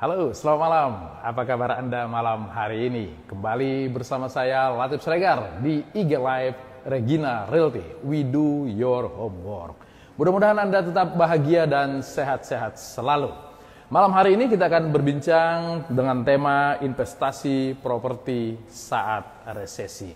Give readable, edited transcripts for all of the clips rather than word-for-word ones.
Halo, selamat malam. Apa kabar Anda malam hari ini? Kembali bersama saya Latif Sregar di IG Live Regina Realty. We do your homework. Mudah-mudahan Anda tetap bahagia dan sehat-sehat selalu. Malam hari ini kita akan berbincang dengan tema investasi properti saat resesi.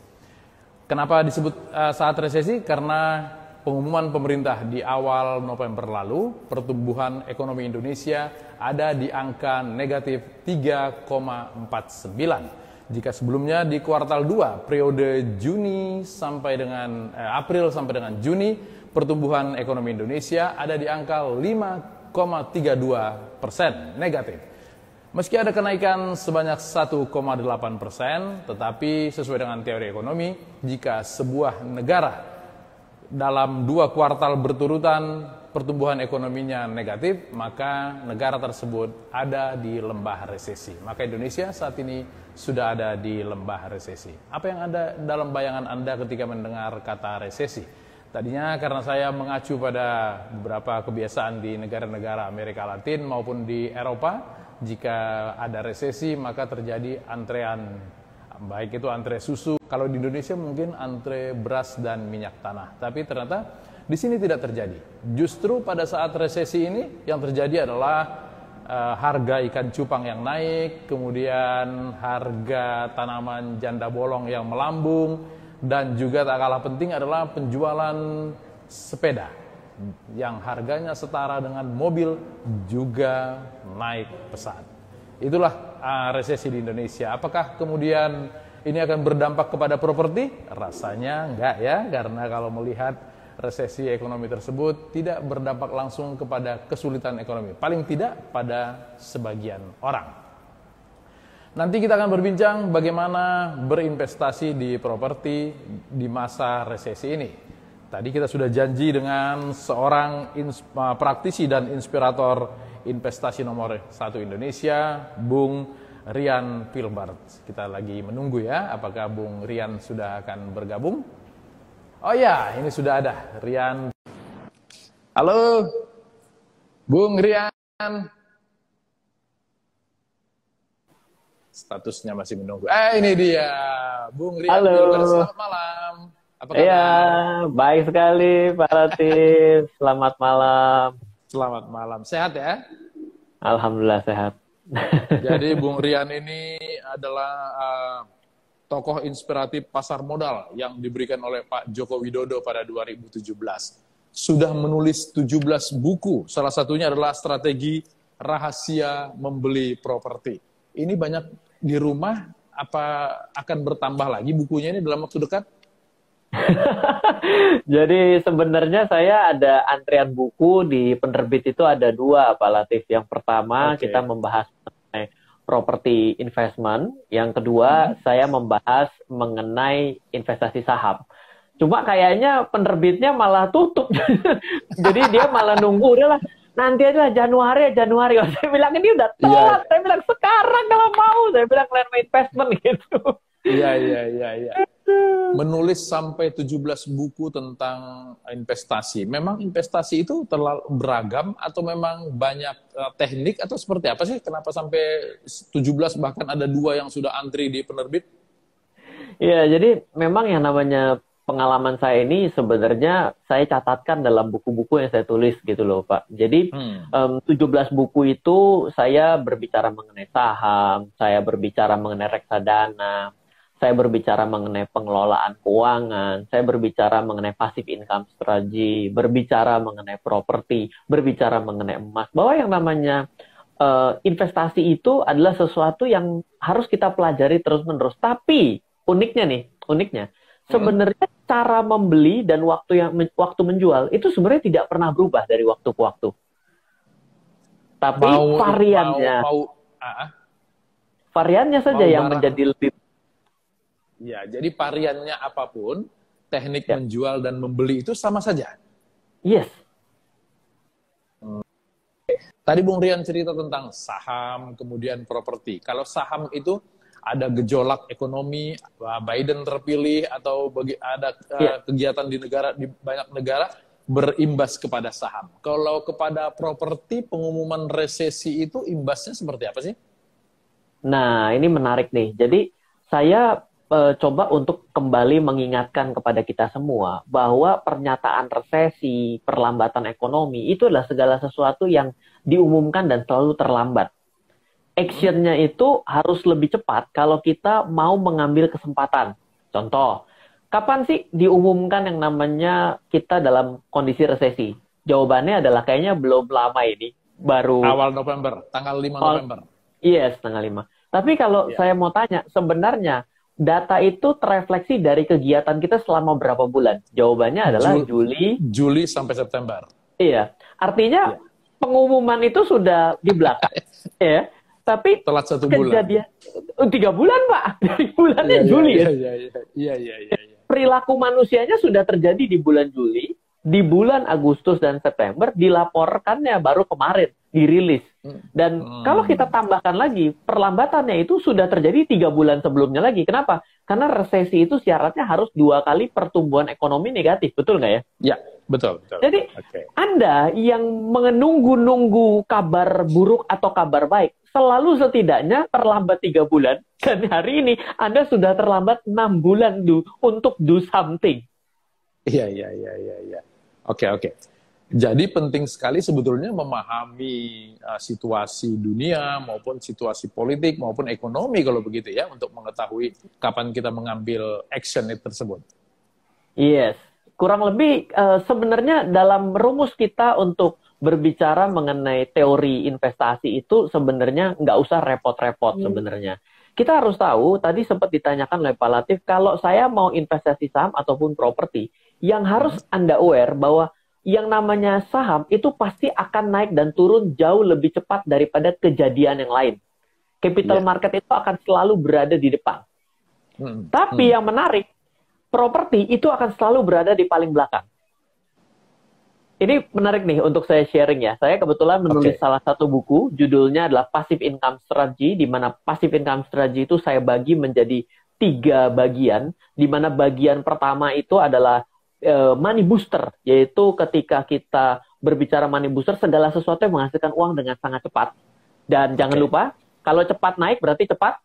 Kenapa disebut saat resesi? Karena pengumuman pemerintah di awal November lalu, pertumbuhan ekonomi Indonesia ada di angka negatif 3,49. Jika sebelumnya di kuartal 2, periode Juni sampai dengan April sampai dengan Juni, pertumbuhan ekonomi Indonesia ada di angka 5,32% negatif. Meski ada kenaikan sebanyak 1,8%, tetapi sesuai dengan teori ekonomi, jika sebuah negara dalam 2 kuartal berturutan pertumbuhan ekonominya negatif, maka negara tersebut ada di lembah resesi. Maka Indonesia saat ini sudah ada di lembah resesi. Apa yang ada dalam bayangan Anda ketika mendengar kata resesi? Tadinya karena saya mengacu pada beberapa kebiasaan di negara-negara Amerika Latin maupun di Eropa, jika ada resesi maka terjadi antrean, baik itu antre susu. Kalau di Indonesia mungkin antre beras dan minyak tanah. Tapi ternyata di sini tidak terjadi. Justru pada saat resesi ini yang terjadi adalah harga ikan cupang yang naik, kemudian harga tanaman janda bolong yang melambung, dan juga tak kalah penting adalah penjualan sepeda yang harganya setara dengan mobil juga naik pesat. Itulah resesi di Indonesia. Apakah kemudian ini akan berdampak kepada properti? Rasanya enggak ya, karena kalau melihat resesi ekonomi tersebut tidak berdampak langsung kepada kesulitan ekonomi. Paling tidak pada sebagian orang. Nanti kita akan berbincang bagaimana berinvestasi di properti di masa resesi ini. Tadi kita sudah janji dengan seorang praktisi dan inspirator investasi nomor 1 Indonesia, Bung Rian Filbert. Kita lagi menunggu ya, apakah Bung Rian sudah akan bergabung? Oh ya, ini sudah ada Rian. Halo, Bung Rian. Statusnya masih menunggu. Ini dia, Bung Rian Filbert. Selamat malam. Apa kabar? Iya, baik sekali Pak Latif. Selamat malam. Selamat malam. Sehat ya? Alhamdulillah sehat. Jadi Bung Rian ini adalah tokoh inspiratif pasar modal yang diberikan oleh Pak Joko Widodo pada 2017. Sudah menulis 17 buku, salah satunya adalah Strategi Rahasia Membeli Properti. Ini banyak di rumah, apa akan bertambah lagi bukunya ini dalam waktu dekat? Jadi sebenarnya saya ada antrian buku di penerbit itu ada 2 Pak Latif. Yang pertama kita membahas mengenai property investment, yang kedua saya membahas mengenai investasi saham. Cuma kayaknya penerbitnya malah tutup. Jadi dia malah nunggu, udahlah nanti aja Januari. Saya bilang ini udah telat. Saya bilang sekarang kalau mau. Saya bilang land investment gitu. Iya. Menulis sampai 17 buku tentang investasi. Memang investasi itu terlalu beragam atau memang banyak teknik atau seperti apa sih? Kenapa sampai 17 bahkan ada 2 yang sudah antri di penerbit? Iya, jadi memang yang namanya pengalaman saya ini sebenarnya saya catatkan dalam buku-buku yang saya tulis gitu loh Pak. Jadi 17 buku itu saya berbicara mengenai saham, saya berbicara mengenai reksadana, saya berbicara mengenai pengelolaan keuangan, saya berbicara mengenai passive income strategy, berbicara mengenai properti, berbicara mengenai emas. Bahwa yang namanya investasi itu adalah sesuatu yang harus kita pelajari terus-menerus. Tapi uniknya sebenarnya cara membeli dan waktu menjual itu sebenarnya tidak pernah berubah dari waktu ke waktu. Tapi variannya saja yang menjadi lebih. Ya, jadi variannya apapun, teknik menjual dan membeli itu sama saja? Yes. Tadi Bung Rian cerita tentang saham, kemudian properti. Kalau saham itu ada gejolak ekonomi, Biden terpilih, atau ada kegiatan di banyak negara, berimbas kepada saham. Kalau kepada properti, pengumuman resesi itu imbasnya seperti apa sih? Nah, ini menarik nih. Jadi, saya coba untuk kembali mengingatkan kepada kita semua bahwa pernyataan resesi, perlambatan ekonomi, itu adalah segala sesuatu yang diumumkan dan selalu terlambat. Actionnya itu harus lebih cepat kalau kita mau mengambil kesempatan. Contoh, kapan sih diumumkan yang namanya kita dalam kondisi resesi? Jawabannya adalah kayaknya belum lama ini. Baru awal November, tanggal 5 November. Yes, tanggal 5. Tapi kalau saya mau tanya, sebenarnya data itu terefleksi dari kegiatan kita selama berapa bulan? Jawabannya adalah Juli sampai September. Iya, artinya pengumuman itu sudah di belakang. Ya, tapi telat 1 bulan. 3 bulan, Pak. Dari bulannya Juli. Iya. Perilaku manusianya sudah terjadi di bulan Juli, di bulan Agustus dan September, dilaporkannya baru kemarin, dirilis. Dan kalau kita tambahkan lagi, perlambatannya itu sudah terjadi 3 bulan sebelumnya lagi. Kenapa? Karena resesi itu syaratnya harus 2 kali pertumbuhan ekonomi negatif. Betul nggak ya? Ya, betul. Jadi, Anda yang menunggu-nunggu kabar buruk atau kabar baik, selalu setidaknya terlambat 3 bulan. Dan hari ini Anda sudah terlambat 6 bulan untuk do something. Iya. Oke. Jadi penting sekali sebetulnya memahami situasi dunia maupun situasi politik maupun ekonomi kalau begitu ya, untuk mengetahui kapan kita mengambil action tersebut. Yes, kurang lebih sebenarnya dalam rumus kita untuk berbicara mengenai teori investasi itu sebenarnya nggak usah repot-repot sebenarnya. Kita harus tahu, tadi sempat ditanyakan oleh Pak Latif, kalau saya mau investasi saham ataupun properti, yang harus Anda aware bahwa yang namanya saham itu pasti akan naik dan turun jauh lebih cepat daripada kejadian yang lain. Capital market itu akan selalu berada di depan. Tapi yang menarik, properti itu akan selalu berada di paling belakang. Ini menarik nih untuk saya sharing ya. Saya kebetulan menulis salah satu buku, judulnya adalah Passive Income Strategy, di mana Passive Income Strategy itu saya bagi menjadi 3 bagian, di mana bagian pertama itu adalah money booster, yaitu ketika kita berbicara money booster, segala sesuatu yang menghasilkan uang dengan sangat cepat. Dan jangan lupa, kalau cepat naik berarti cepat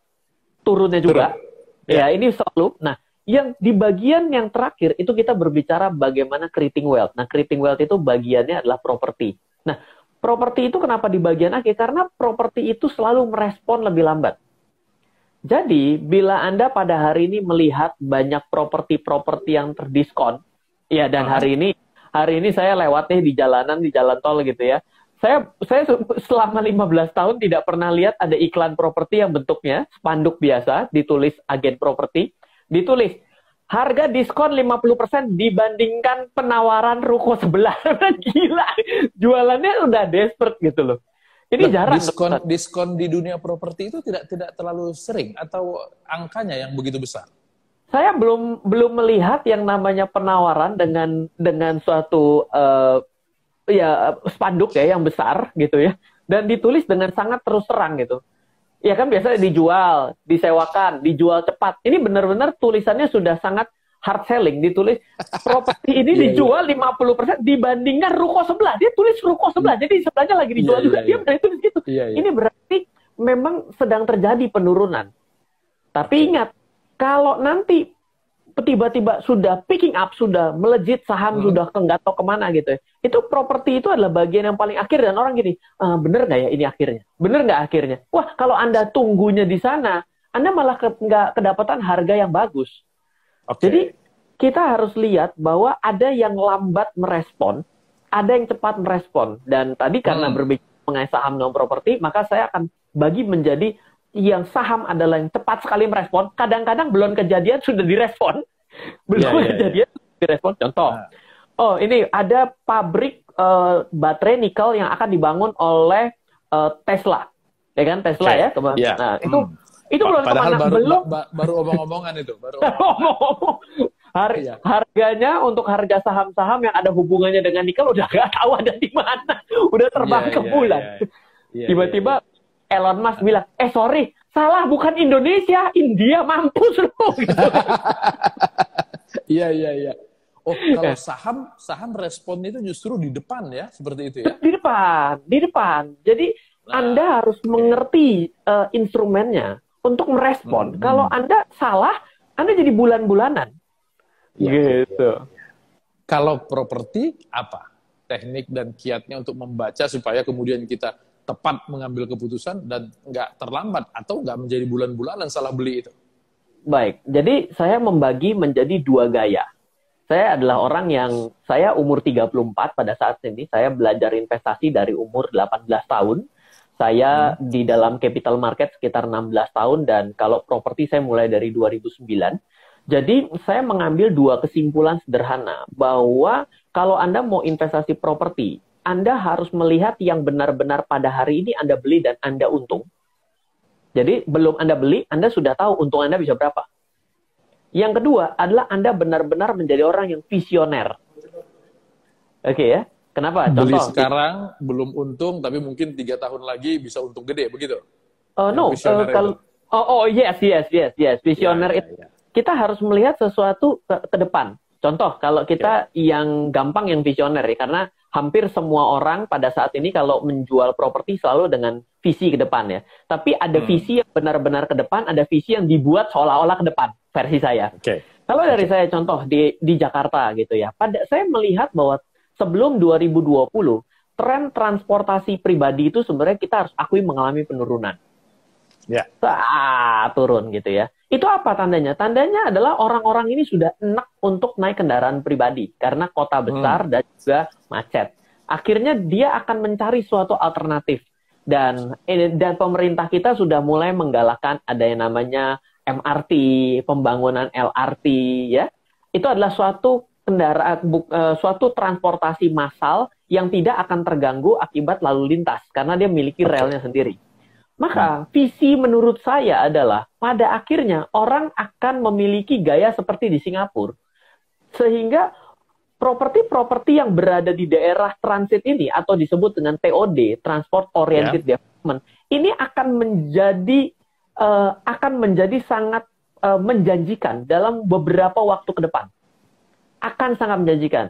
turunnya juga. Ya, ini selalu. Nah, yang di bagian yang terakhir itu kita berbicara bagaimana creating wealth. Nah, creating wealth itu bagiannya adalah properti. Nah, properti itu kenapa di bagian akhir? Karena properti itu selalu merespon lebih lambat. Jadi, bila Anda pada hari ini melihat banyak properti-properti yang terdiskon, ya, dan hari ini saya lewat nih di jalan tol gitu ya. Saya selama 15 tahun tidak pernah lihat ada iklan properti yang bentuknya spanduk biasa, ditulis agen properti, ditulis harga diskon 50% dibandingkan penawaran ruko sebelah. Gila, jualannya udah desperate gitu loh. Ini jarang. Diskon di dunia properti itu tidak terlalu sering atau angkanya yang begitu besar? Saya belum melihat yang namanya penawaran dengan suatu spanduk ya yang besar gitu ya, dan ditulis dengan sangat terus terang gitu. Ya kan biasanya dijual, disewakan, dijual cepat. Ini benar-benar tulisannya sudah sangat hard selling, ditulis properti ini dijual 50% dibandingkan ruko sebelah. Dia tulis ruko sebelah. Jadi sebelahnya lagi dijual juga. Dia benar tulis gitu. Ini berarti memang sedang terjadi penurunan. Tapi ingat, kalau nanti tiba-tiba sudah picking up, sudah melejit saham, sudah nggak tahu kemana gitu ya, itu properti itu adalah bagian yang paling akhir, dan orang gini, bener nggak ya ini akhirnya? Bener nggak akhirnya? Wah, kalau Anda tunggunya di sana, Anda malah nggak kedapatan harga yang bagus. Jadi, kita harus lihat bahwa ada yang lambat merespon, ada yang cepat merespon. Dan tadi karena berbicara mengenai saham non properti, maka saya akan bagi menjadi yang saham adalah yang cepat sekali merespon, kadang-kadang belum kejadian sudah direspon. Kejadian direspon. Contoh, ini ada pabrik baterai nikel yang akan dibangun oleh Tesla. Ya kan, Tesla ya. Nah, itu belum padahal belum baru omong-omongan itu, harganya untuk harga saham-saham yang ada hubungannya dengan nikel udah nggak tahu ada di mana, udah terbang ke bulan. Tiba-tiba Elon Musk bilang, sorry, salah, bukan Indonesia, India, mampus lu. Gitu. Iya. Oh, kalau saham responnya itu justru di depan ya, seperti itu ya? Di depan. Jadi Anda harus mengerti instrumennya untuk merespon. Kalau Anda salah, Anda jadi bulan-bulanan. Gitu. Kalau properti apa? Teknik dan kiatnya untuk membaca supaya kemudian kita tepat mengambil keputusan dan nggak terlambat atau nggak menjadi bulan-bulanan salah beli itu. Baik, jadi saya membagi menjadi 2 gaya. Saya adalah orang yang, saya umur 34 pada saat ini, saya belajar investasi dari umur 18 tahun. Saya di dalam capital market sekitar 16 tahun, dan kalau properti saya mulai dari 2009. Jadi saya mengambil 2 kesimpulan sederhana, bahwa kalau Anda mau investasi properti, Anda harus melihat yang benar-benar pada hari ini Anda beli dan Anda untung. Jadi belum Anda beli, Anda sudah tahu untung Anda bisa berapa. Yang kedua adalah Anda benar-benar menjadi orang yang visioner. Oke ya, kenapa? Beli Contoh, sekarang belum untung, tapi mungkin 3 tahun lagi bisa untung gede, begitu? Yes, visioner itu. Kita harus melihat sesuatu ke depan. Contoh, kalau kita yang gampang yang visioner ya, karena hampir semua orang pada saat ini kalau menjual properti selalu dengan visi ke depan ya. Tapi ada visi yang benar-benar ke depan, ada visi yang dibuat seolah-olah ke depan, versi saya. Kalau dari saya contoh di Jakarta gitu ya, saya melihat bahwa sebelum 2020, tren transportasi pribadi itu sebenarnya kita harus akui mengalami penurunan. Turun gitu ya. Itu apa tandanya? Tandanya adalah orang-orang ini sudah enak untuk naik kendaraan pribadi karena kota besar dan juga macet. Akhirnya dia akan mencari suatu alternatif. Dan pemerintah kita sudah mulai menggalakkan ada yang namanya MRT, pembangunan LRT ya. Itu adalah suatu suatu transportasi massal yang tidak akan terganggu akibat lalu lintas karena dia memiliki relnya sendiri. Maka visi menurut saya adalah pada akhirnya orang akan memiliki gaya seperti di Singapura. Sehingga properti-properti yang berada di daerah transit ini atau disebut dengan TOD, Transport Oriented Development, ini akan menjadi sangat menjanjikan dalam beberapa waktu ke depan. Akan sangat menjanjikan.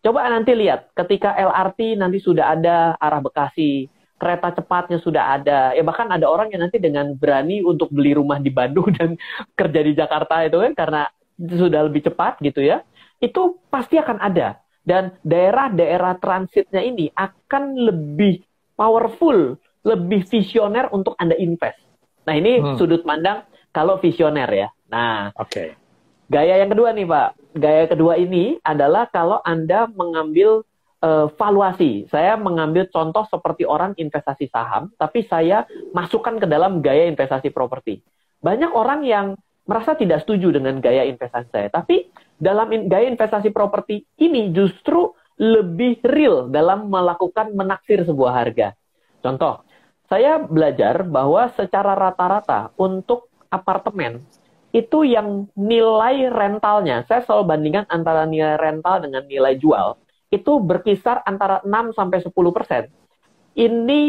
Coba nanti lihat ketika LRT nanti sudah ada arah Bekasi, kereta cepatnya sudah ada, ya bahkan ada orang yang nanti dengan berani untuk beli rumah di Bandung dan kerja di Jakarta itu kan karena sudah lebih cepat gitu ya, itu pasti akan ada. Dan daerah-daerah transitnya ini akan lebih powerful, lebih visioner untuk Anda invest. Nah ini sudut pandang kalau visioner ya. Nah, gaya yang kedua nih Pak, gaya kedua ini adalah kalau Anda mengambil valuasi. Saya mengambil contoh seperti orang investasi saham, tapi saya masukkan ke dalam gaya investasi properti. Banyak orang yang merasa tidak setuju dengan gaya investasi saya, tapi dalam gaya investasi properti ini justru lebih real dalam melakukan menaksir sebuah harga. Contoh, saya belajar bahwa secara rata-rata untuk apartemen itu yang nilai rentalnya, saya selalu bandingkan antara nilai rental dengan nilai jual, itu berkisar antara 6-10%. Ini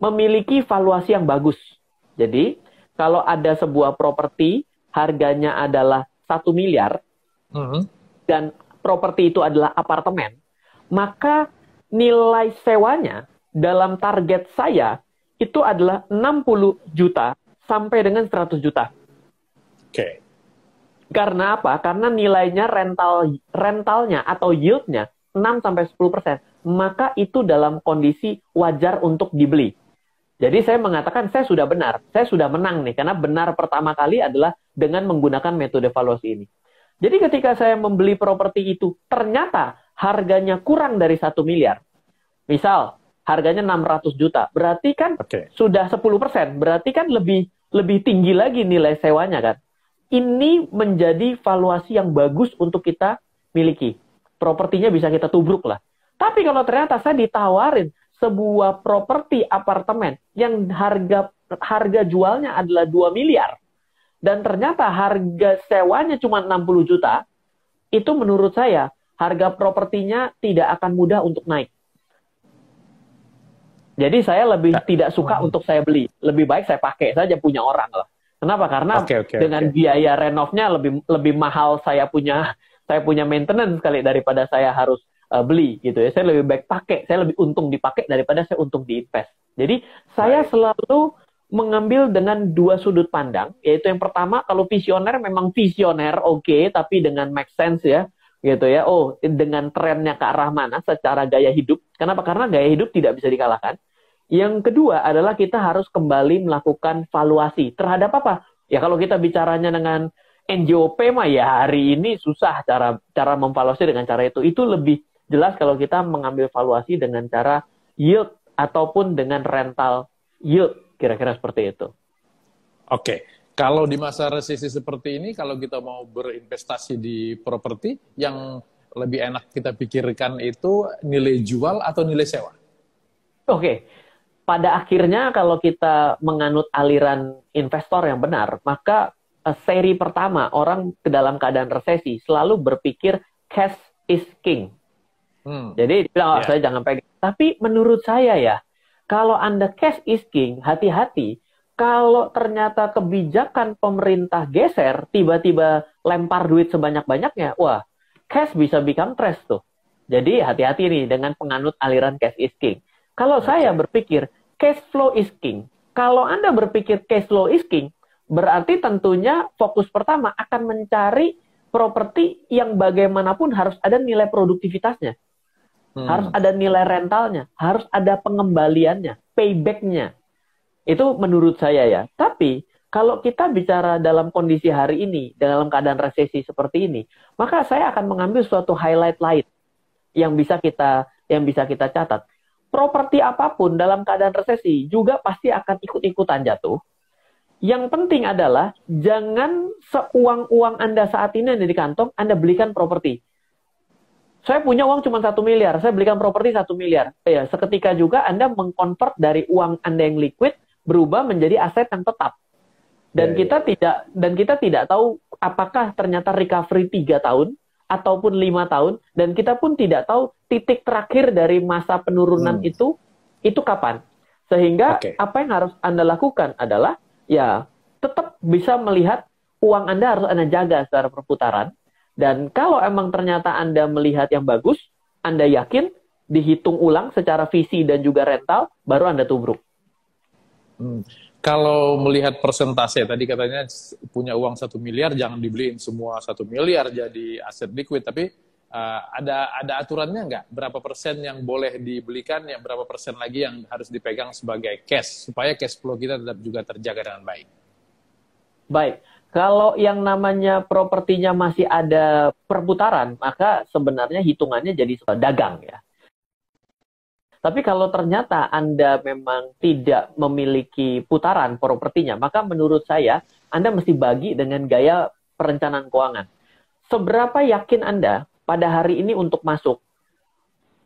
memiliki valuasi yang bagus. Jadi, kalau ada sebuah properti, harganya adalah 1 miliar, dan properti itu adalah apartemen, maka nilai sewanya dalam target saya, itu adalah 60 juta sampai dengan 100 juta. Karena apa? Karena nilainya rentalnya atau yieldnya 6-10%, maka itu dalam kondisi wajar untuk dibeli. Jadi saya mengatakan saya sudah benar, saya sudah menang nih, karena benar pertama kali adalah dengan menggunakan metode valuasi ini. Jadi ketika saya membeli properti itu, ternyata harganya kurang dari 1 miliar. Misal, harganya 600 juta, berarti kan sudah 10%, berarti kan lebih tinggi lagi nilai sewanya kan. Ini menjadi valuasi yang bagus untuk kita miliki. Propertinya bisa kita tubruk lah. Tapi kalau ternyata saya ditawarin sebuah properti apartemen yang harga jualnya adalah 2 miliar, dan ternyata harga sewanya cuma 60 juta, itu menurut saya harga propertinya tidak akan mudah untuk naik. Jadi saya lebih tidak suka untuk saya beli. Lebih baik saya pakai saja punya orang lah. Kenapa? Karena dengan biaya renovnya lebih mahal saya punya saya punya maintenance kali daripada saya harus beli gitu ya. Saya lebih baik pakai, saya lebih untung dipakai daripada saya untung diinvest. Jadi saya selalu mengambil dengan dua sudut pandang, yaitu yang pertama, kalau visioner memang visioner, oke, tapi dengan make sense ya, gitu ya. Oh, dengan trennya ke arah mana secara gaya hidup. Kenapa? Karena gaya hidup tidak bisa dikalahkan. Yang kedua adalah kita harus kembali melakukan valuasi terhadap apa? Ya kalau kita bicaranya dengan NJOP mah ya hari ini susah cara memvaluasi dengan cara itu. Itu lebih jelas kalau kita mengambil valuasi dengan cara yield ataupun dengan rental yield. Kira-kira seperti itu. Oke, kalau di masa resesi seperti ini, kalau kita mau berinvestasi di properti, yang lebih enak kita pikirkan itu nilai jual atau nilai sewa? Oke, pada akhirnya kalau kita menganut aliran investor yang benar, maka seri pertama orang ke dalam keadaan resesi selalu berpikir cash is king. Jadi bilang, saya jangan pegang. Tapi menurut saya ya, kalau Anda cash is king, hati-hati. Kalau ternyata kebijakan pemerintah geser, tiba-tiba lempar duit sebanyak-banyaknya, wah, cash bisa become trash tuh. Jadi hati-hati nih dengan penganut aliran cash is king. Kalau saya berpikir cash flow is king, kalau Anda berpikir cash flow is king, berarti tentunya fokus pertama akan mencari properti yang bagaimanapun harus ada nilai produktivitasnya. Harus ada nilai rentalnya, harus ada pengembaliannya, payback-nya. Itu menurut saya ya. Tapi kalau kita bicara dalam kondisi hari ini, dalam keadaan resesi seperti ini, maka saya akan mengambil suatu highlight lain yang bisa kita catat. Properti apapun dalam keadaan resesi juga pasti akan ikut-ikutan jatuh. Yang penting adalah jangan seuang-uang Anda saat ini yang di kantong, Anda belikan properti. Saya punya uang cuma 1 miliar, saya belikan properti 1 miliar. Ya, seketika juga Anda mengkonvert dari uang Anda yang liquid berubah menjadi aset yang tetap. Dan kita tidak tahu apakah ternyata recovery 3 tahun ataupun 5 tahun, dan kita pun tidak tahu titik terakhir dari masa penurunan itu kapan. Sehingga apa yang harus Anda lakukan adalah ya tetap bisa melihat uang Anda harus Anda jaga secara perputaran. Dan kalau emang ternyata Anda melihat yang bagus, Anda yakin, dihitung ulang secara visi dan juga rental, baru Anda tubruk. Kalau melihat persentase, tadi katanya punya uang 1 miliar, jangan dibeliin semua 1 miliar jadi aset liquid, tapi ada aturannya nggak? Berapa persen yang boleh dibelikan, yang berapa persen lagi yang harus dipegang sebagai cash, supaya cash flow kita tetap juga terjaga dengan baik? Baik. Kalau yang namanya propertinya masih ada perputaran, maka sebenarnya hitungannya jadi dagang ya. Tapi kalau ternyata Anda memang tidak memiliki putaran propertinya, maka menurut saya Anda mesti bagi dengan gaya perencanaan keuangan. Seberapa yakin Anda pada hari ini untuk masuk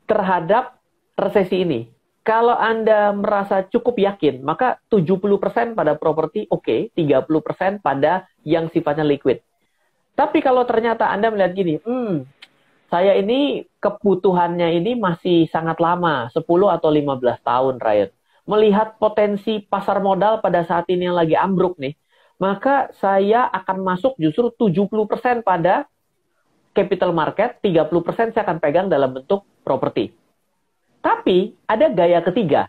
terhadap resesi ini? Kalau Anda merasa cukup yakin, maka 70% pada properti oke, 30% pada yang sifatnya liquid. Tapi kalau ternyata Anda melihat gini, saya ini kebutuhannya ini masih sangat lama, 10 atau 15 tahun, Ryan. Melihat potensi pasar modal pada saat ini yang lagi ambruk nih, maka saya akan masuk justru 70% pada capital market, 30% saya akan pegang dalam bentuk properti. Tapi ada gaya ketiga.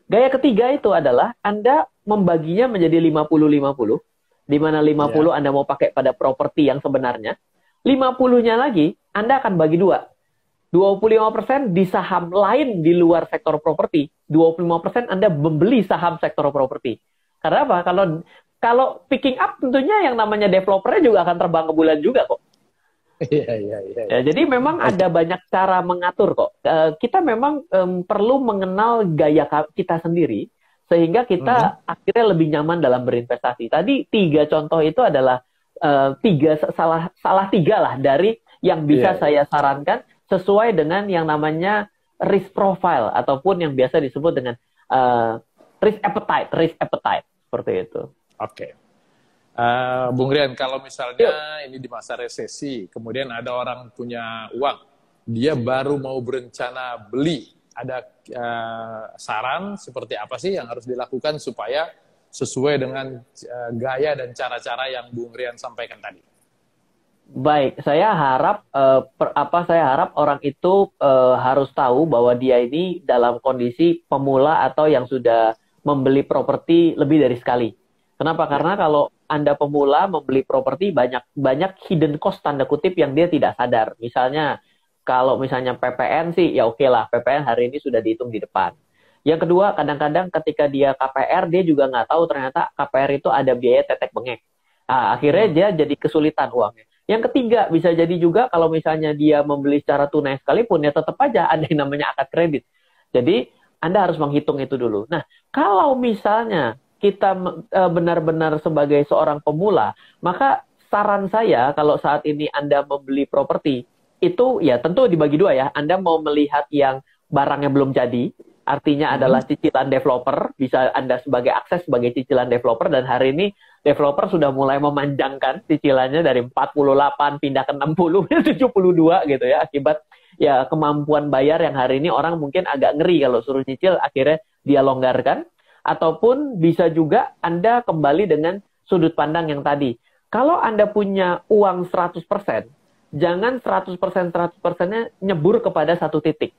Gaya ketiga itu adalah Anda membaginya menjadi 50-50, di mana 50 Anda mau pakai pada properti yang sebenarnya, 50-nya lagi Anda akan bagi dua. 25% di saham lain di luar sektor properti, 25% Anda membeli saham sektor properti. Karena apa? Kalau picking up tentunya yang namanya developernya juga akan terbang ke bulan juga kok. Ya, jadi memang ada banyak cara mengatur kok. Kita memang perlu mengenal gaya kita sendiri sehingga kita akhirnya lebih nyaman dalam berinvestasi. Tadi 3 contoh itu adalah salah 3 lah dari yang bisa saya sarankan sesuai dengan yang namanya risk profile ataupun yang biasa disebut dengan risk appetite seperti itu. Oke. Bung Rian, kalau misalnya ini di masa resesi, kemudian ada orang punya uang, dia baru mau berencana beli, ada saran seperti apa sih yang harus dilakukan supaya sesuai dengan gaya dan cara-cara yang Bung Rian sampaikan tadi? Baik, saya harap saya harap orang itu harus tahu bahwa dia ini dalam kondisi pemula atau yang sudah membeli properti lebih dari sekali. Kenapa? Ya. Karena kalau Anda pemula membeli properti banyak banyak hidden cost tanda kutip yang dia tidak sadar. Misalnya kalau misalnya PPN sih ya oke lah, PPN hari ini sudah dihitung di depan. Yang kedua, kadang-kadang ketika dia KPR dia juga nggak tahu ternyata KPR itu ada biaya tetek bengek. Nah, akhirnya dia jadi kesulitan uangnya. Yang ketiga, bisa jadi juga kalau misalnya dia membeli secara tunai sekalipun, ya tetap aja ada yang namanya akad kredit. Jadi, Anda harus menghitung itu dulu. Nah, kalau misalnya kita benar-benar sebagai seorang pemula, maka saran saya kalau saat ini Anda membeli properti, itu ya tentu dibagi dua ya. Anda mau melihat yang barangnya belum jadi, artinya adalah cicilan developer, bisa Anda sebagai akses sebagai cicilan developer, dan hari ini developer sudah mulai memanjangkan cicilannya dari 48 pindah ke 60, 72 gitu ya, akibat ya kemampuan bayar yang hari ini orang mungkin agak ngeri kalau suruh nyicil, akhirnya dia longgarkan. Ataupun bisa juga Anda kembali dengan sudut pandang yang tadi. Kalau Anda punya uang 100%, jangan 100% 100%-nya nyebur kepada satu titik.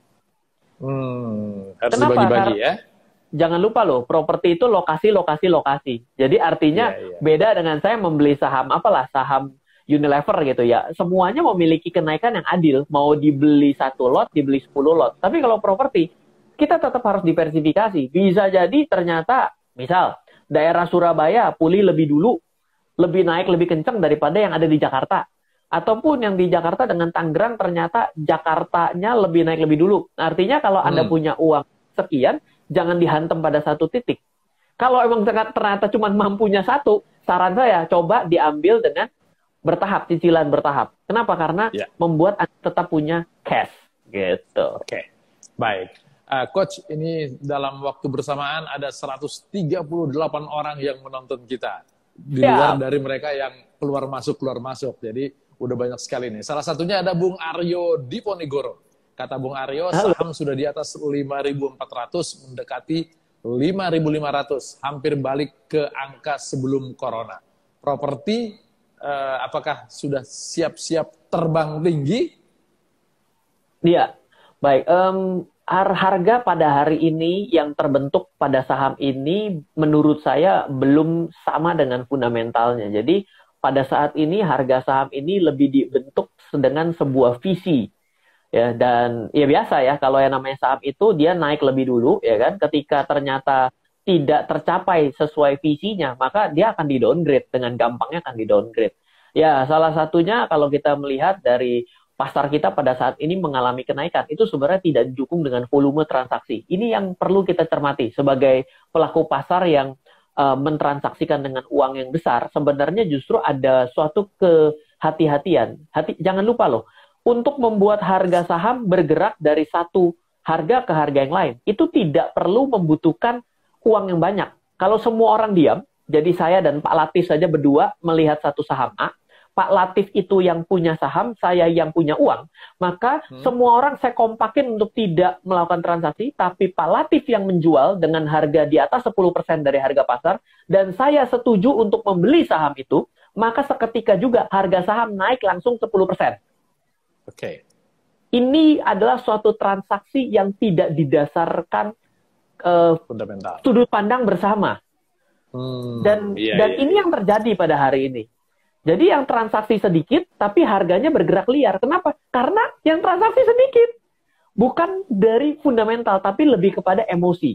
Harus dibagi-bagi ya. Jangan lupa loh, properti itu lokasi. Jadi artinya beda dengan saya membeli saham saham Unilever gitu ya. Semuanya memiliki kenaikan yang adil. Mau dibeli 1 lot, dibeli 10 lot. Tapi kalau properti, kita tetap harus diversifikasi. Bisa jadi ternyata, misal, daerah Surabaya pulih lebih dulu, lebih naik, lebih kencang daripada yang ada di Jakarta. Ataupun yang di Jakarta dengan Tangerang ternyata Jakartanya lebih naik lebih dulu. Artinya kalau Anda punya uang sekian, jangan dihantam pada satu titik. Kalau emang ternyata cuma mampunya satu, saran saya coba diambil dengan bertahap, cicilan bertahap. Kenapa? Karena membuat Anda tetap punya cash. Gitu. Oke, baik. Coach, ini dalam waktu bersamaan ada 138 orang yang menonton kita. Di luar dari mereka yang keluar masuk. Jadi udah banyak sekali nih. Salah satunya ada Bung Aryo Diponegoro. Kata Bung Aryo, saham sudah di atas 5.400, mendekati 5.500, hampir balik ke angka sebelum corona. Properti, apakah sudah siap-siap terbang tinggi? Iya, baik. Harga pada hari ini yang terbentuk pada saham ini menurut saya belum sama dengan fundamentalnya. Jadi pada saat ini harga saham ini lebih dibentuk dengan sebuah visi. Ya, dan ya biasa ya, kalau yang namanya saham itu dia naik lebih dulu ya kan, ketika ternyata tidak tercapai sesuai visinya, maka dia akan di-downgrade, dengan gampangnya akan di-downgrade. Ya, salah satunya kalau kita melihat dari pasar kita pada saat ini mengalami kenaikan, itu sebenarnya tidak didukung dengan volume transaksi. Ini yang perlu kita cermati sebagai pelaku pasar yang mentransaksikan dengan uang yang besar. Sebenarnya justru ada suatu kehati-hatian. Jangan lupa loh, untuk membuat harga saham bergerak dari satu harga ke harga yang lain, itu tidak perlu membutuhkan uang yang banyak. Kalau semua orang diam, jadi saya dan Pak Latif saja berdua melihat satu saham A, Pak Latif itu yang punya saham, saya yang punya uang, maka semua orang saya kompakin untuk tidak melakukan transaksi, tapi Pak Latif yang menjual dengan harga di atas 10% dari harga pasar, dan saya setuju untuk membeli saham itu, maka seketika juga harga saham naik langsung 10%. Oke. Ini adalah suatu transaksi yang tidak didasarkan fundamental, sudut pandang bersama. Dan ini yang terjadi pada hari ini. Jadi yang transaksi sedikit, tapi harganya bergerak liar. Kenapa? Karena yang transaksi sedikit. Bukan dari fundamental, tapi lebih kepada emosi.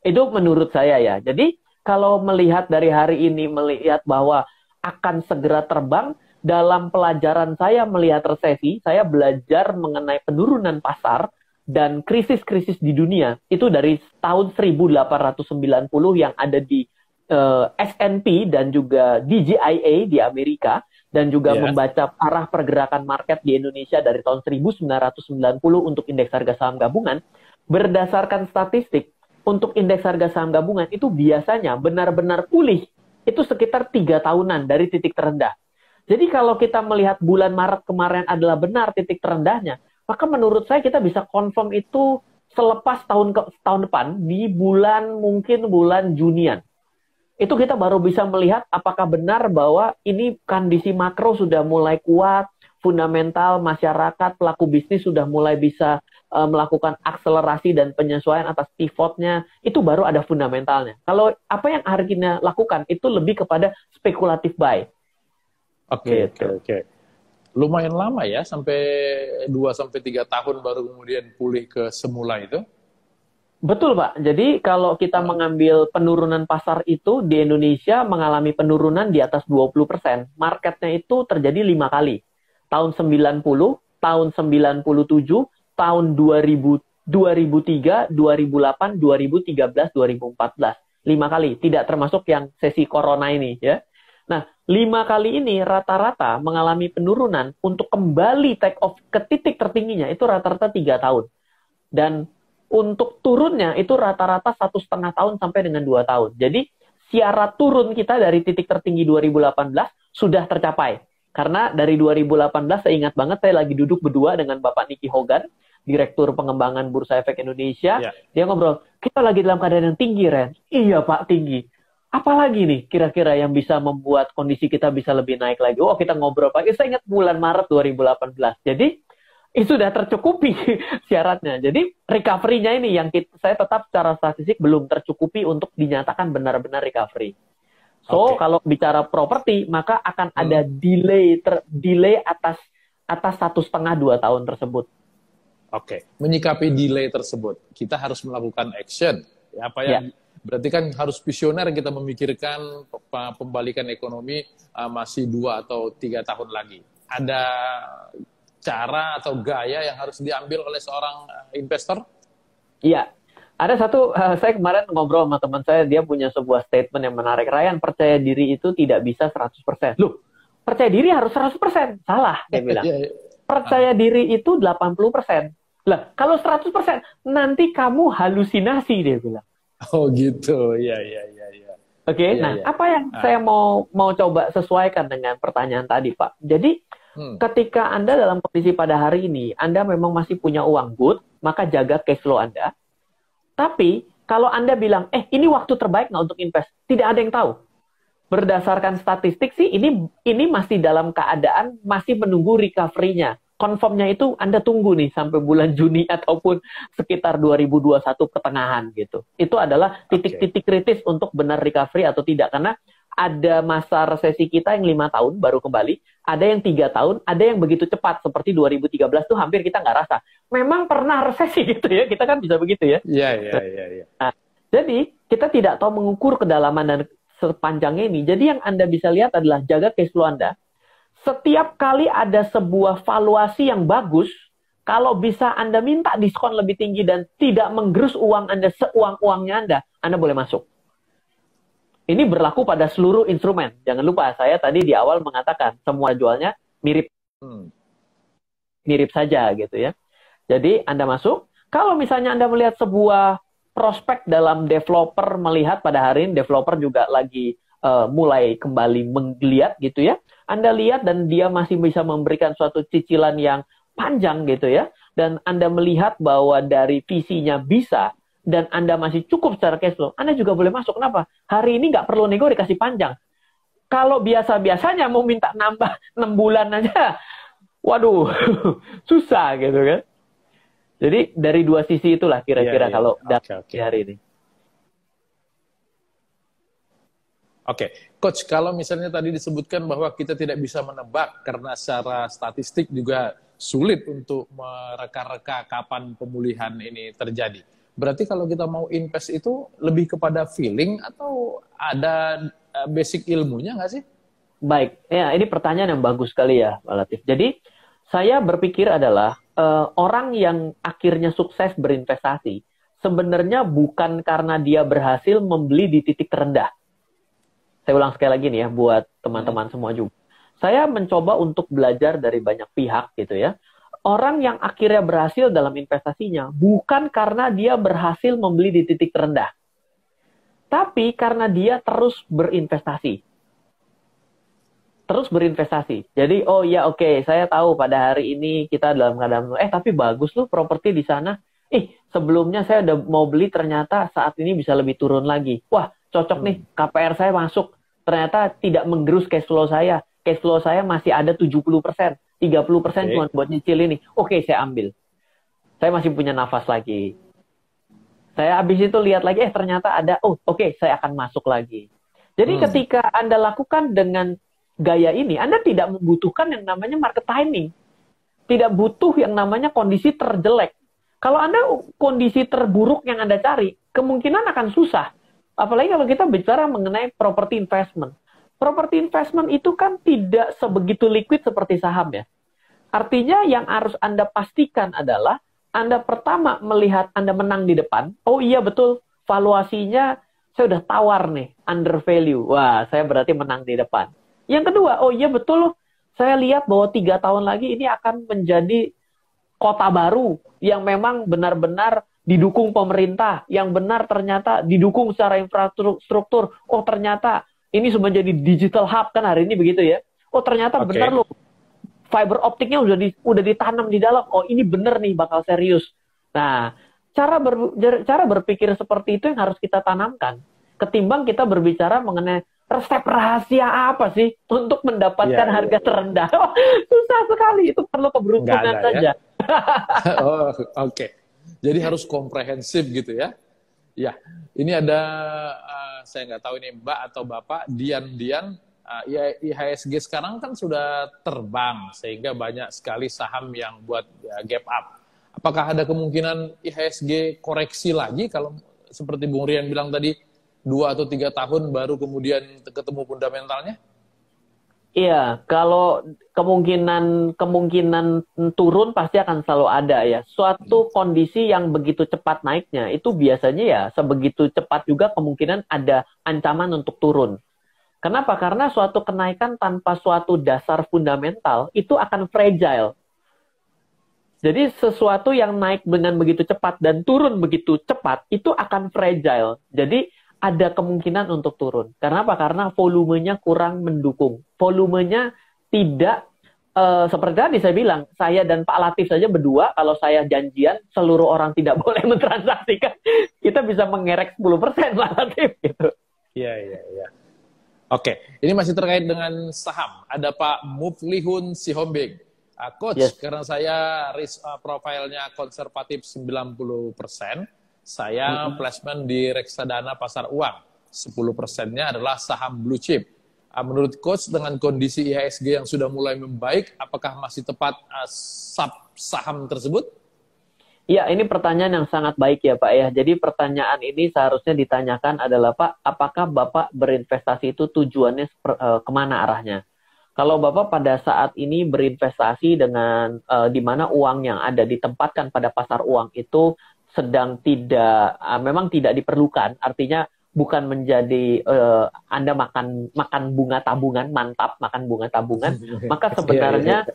Itu menurut saya ya. Jadi kalau melihat dari hari ini, melihat bahwa akan segera terbang, dalam pelajaran saya melihat resesi, saya belajar mengenai penurunan pasar dan krisis-krisis di dunia. Itu dari tahun 1890 yang ada di S&P dan juga DJIA di Amerika, dan juga membaca arah pergerakan market di Indonesia dari tahun 1990 untuk indeks harga saham gabungan. Berdasarkan statistik, untuk indeks harga saham gabungan itu biasanya benar-benar pulih itu sekitar 3 tahunan dari titik terendah. Jadi kalau kita melihat bulan Maret kemarin adalah benar titik terendahnya, maka menurut saya kita bisa confirm itu selepas tahun depan di mungkin bulan Junian. itu kita baru bisa melihat apakah benar bahwa ini kondisi makro sudah mulai kuat, fundamental masyarakat, pelaku bisnis sudah mulai bisa melakukan akselerasi dan penyesuaian atas pivotnya, itu baru ada fundamentalnya. Kalau apa yang hari ini lakukan, itu lebih kepada spekulatif buy. Oke. Lumayan lama ya, sampai 2-3 tahun baru kemudian pulih ke semula itu. Betul, Pak. Jadi kalau kita mengambil penurunan pasar itu di Indonesia mengalami penurunan di atas 20%. Marketnya itu terjadi 5 kali. Tahun 90, tahun 97, tahun 2000, 2003, 2008, 2013, 2014. 5 kali. Tidak termasuk yang sesi corona ini, ya. Nah, 5 kali ini rata-rata mengalami penurunan untuk kembali take off ke titik tertingginya itu rata-rata 3 tahun. Dan untuk turunnya itu rata-rata 1,5 tahun sampai dengan 2 tahun. Jadi syarat turun kita dari titik tertinggi 2018 sudah tercapai. Karena dari 2018 saya ingat banget saya lagi duduk berdua dengan Bapak Niki Hogan, Direktur Pengembangan Bursa Efek Indonesia. Ya. Dia ngobrol, kita lagi dalam keadaan yang tinggi, Ren. Iya Pak, tinggi. Apalagi nih kira-kira yang bisa membuat kondisi kita bisa lebih naik lagi? Oh, kita ngobrol Pak. Saya ingat bulan Maret 2018. Jadi itu sudah tercukupi syaratnya. Jadi recovery-nya ini yang saya tetap secara statistik belum tercukupi untuk dinyatakan benar-benar recovery. So, kalau bicara properti, maka akan ada delay atas 1,5-2 tahun tersebut. Menyikapi delay tersebut, kita harus melakukan action. Apa yang berarti kan harus visioner kita memikirkan pembalikan ekonomi masih 2 atau 3 tahun lagi. Ada cara atau gaya yang harus diambil oleh seorang investor? Iya. Ada satu, saya kemarin ngobrol sama teman saya, dia punya sebuah statement yang menarik. Ryan, percaya diri itu tidak bisa 100%. Loh, percaya diri harus 100%. Salah, dia bilang. Percaya diri itu 80%. Lah, kalau 100%, nanti kamu halusinasi, dia bilang. Oh gitu, iya. Oke, apa yang saya mau coba sesuaikan dengan pertanyaan tadi, Pak. Jadi, ketika Anda dalam kondisi pada hari ini, Anda memang masih punya uang good, maka jaga cash flow Anda. Tapi, kalau Anda bilang, ini waktu terbaik nggak untuk invest? Tidak ada yang tahu. Berdasarkan statistik sih, ini masih dalam keadaan, masih menunggu recovery-nya. Confirm-nya itu Anda tunggu nih, sampai bulan Juni ataupun sekitar 2021 pertengahan gitu. Itu adalah titik-titik kritis untuk benar recovery atau tidak. Karena ada masa resesi kita yang 5 tahun baru kembali, ada yang 3 tahun, ada yang begitu cepat seperti 2013 tuh hampir kita nggak rasa. Memang pernah resesi gitu ya, kita kan bisa begitu ya. Iya. Nah, jadi kita tidak tahu mengukur kedalaman dan sepanjangnya ini. Jadi yang Anda bisa lihat adalah jaga cash flow Anda. Setiap kali ada sebuah valuasi yang bagus, kalau bisa Anda minta diskon lebih tinggi dan tidak menggerus uang Anda seuang-uangnya Anda boleh masuk. Ini berlaku pada seluruh instrumen. Jangan lupa, saya tadi di awal mengatakan semua jualnya mirip saja gitu ya. Jadi Anda masuk. Kalau misalnya Anda melihat sebuah prospek dalam developer, melihat pada hari ini developer juga lagi mulai kembali menggeliat gitu ya. Anda lihat dan dia masih bisa memberikan suatu cicilan yang panjang gitu ya. Dan Anda melihat bahwa dari visinya bisa, dan Anda masih cukup secara cash flow, Anda juga boleh masuk. Kenapa? Hari ini nggak perlu nego dikasih panjang. Kalau biasa-biasanya mau minta nambah 6 bulan aja, waduh, susah gitu kan. Jadi dari 2 sisi itulah kira-kira kalau hari ini. Coach, kalau misalnya tadi disebutkan bahwa kita tidak bisa menebak karena secara statistik juga sulit untuk mereka-reka kapan pemulihan ini terjadi. Berarti kalau kita mau invest itu lebih kepada feeling atau ada basic ilmunya nggak sih? Baik, ya ini pertanyaan yang bagus sekali ya, Pak Latif. Jadi saya berpikir adalah orang yang akhirnya sukses berinvestasi sebenarnya bukan karena dia berhasil membeli di titik terendah. Saya ulang sekali lagi nih ya buat teman-teman semua juga. Saya mencoba untuk belajar dari banyak pihak gitu ya. Orang yang akhirnya berhasil dalam investasinya bukan karena dia berhasil membeli di titik terendah. Tapi karena dia terus berinvestasi. Jadi, saya tahu pada hari ini kita dalam keadaan, tapi bagus loh properti di sana. Sebelumnya saya udah mau beli ternyata saat ini bisa lebih turun lagi. Wah, cocok nih, KPR saya masuk, ternyata tidak menggerus cash flow saya. Cash flow saya masih ada 70%, 30% cuma buat nyicil ini. Oke, saya ambil. Saya masih punya nafas lagi. Saya habis itu lihat lagi, ternyata ada, oke, saya akan masuk lagi. Jadi ketika Anda lakukan dengan gaya ini, Anda tidak membutuhkan yang namanya market timing. Tidak butuh yang namanya kondisi terjelek. Kalau Anda kondisi terburuk yang Anda cari, kemungkinan akan susah. Apalagi kalau kita bicara mengenai property investment. Property investment itu kan tidak sebegitu liquid seperti saham ya. Artinya yang harus Anda pastikan adalah Anda pertama melihat Anda menang di depan. Oh iya betul, valuasinya saya udah tawar nih, under value. Wah, saya berarti menang di depan. Yang kedua, oh iya betul, saya lihat bahwa 3 tahun lagi ini akan menjadi kota baru yang memang benar-benar didukung pemerintah, yang benar ternyata didukung secara infrastruktur. Oh ternyata ini sudah menjadi digital hub kan hari ini begitu ya. Oh ternyata benar loh, fiber optiknya udah ditanam di dalam. Oh ini benar nih bakal serius. Nah cara berpikir seperti itu yang harus kita tanamkan. Ketimbang kita berbicara mengenai resep rahasia apa sih untuk mendapatkan harga terendah. Susah sekali, itu perlu keberuntungan saja. Ya? Oke. Jadi harus komprehensif gitu ya. Ya, ini ada, saya nggak tahu ini Mbak atau Bapak, Dian, IHSG sekarang kan sudah terbang, sehingga banyak sekali saham yang buat gap up. Apakah ada kemungkinan IHSG koreksi lagi, kalau seperti Bung Rian bilang tadi, 2 atau 3 tahun baru kemudian ketemu fundamentalnya? Iya, kalau kemungkinan turun pasti akan selalu ada ya. Suatu kondisi yang begitu cepat naiknya, itu biasanya ya sebegitu cepat juga kemungkinan ada ancaman untuk turun. Kenapa? Karena suatu kenaikan tanpa suatu dasar fundamental, itu akan fragile. Jadi sesuatu yang naik dengan begitu cepat dan turun begitu cepat, itu akan fragile. Jadi ada kemungkinan untuk turun. Karena apa? Karena volumenya kurang mendukung. Volumenya tidak, seperti tadi saya bilang, saya dan Pak Latif saja berdua, kalau saya janjian, seluruh orang tidak boleh mentransaksikan, kita bisa mengerek 10% Pak Latif. Gitu. Iya. Oke, ini masih terkait dengan saham. Ada Pak Muflihun Sihombing. Coach, karena saya risk profile-nya konservatif 90%, saya placement di reksadana pasar uang. 10%-nya adalah saham blue chip. Menurut Coach, dengan kondisi IHSG yang sudah mulai membaik, apakah masih tepat saham tersebut? Ya, ini pertanyaan yang sangat baik ya Pak ya. Jadi pertanyaan ini seharusnya ditanyakan adalah Pak, apakah Bapak berinvestasi itu tujuannya kemana arahnya? Kalau Bapak pada saat ini berinvestasi dengan di mana uang yang ada ditempatkan pada pasar uang itu sedang memang tidak diperlukan, artinya bukan menjadi Anda makan bunga tabungan, mantap makan bunga tabungan, maka sebenarnya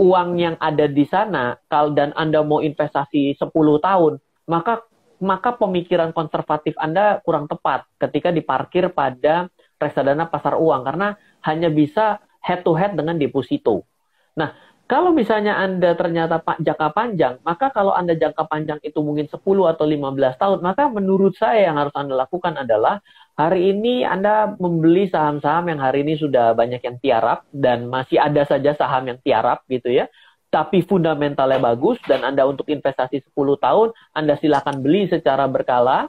uang yang ada di sana, dan Anda mau investasi 10 tahun, maka pemikiran konservatif Anda kurang tepat ketika diparkir pada reksadana pasar uang, karena hanya bisa head to head dengan deposito. Nah, kalau misalnya Anda ternyata jangka panjang, maka kalau Anda jangka panjang itu mungkin 10 atau 15 tahun, maka menurut saya yang harus Anda lakukan adalah hari ini Anda membeli saham-saham yang hari ini sudah banyak yang tiarap, dan masih ada saja saham yang tiarap gitu ya, tapi fundamentalnya bagus, dan Anda untuk investasi 10 tahun, Anda silakan beli secara berkala,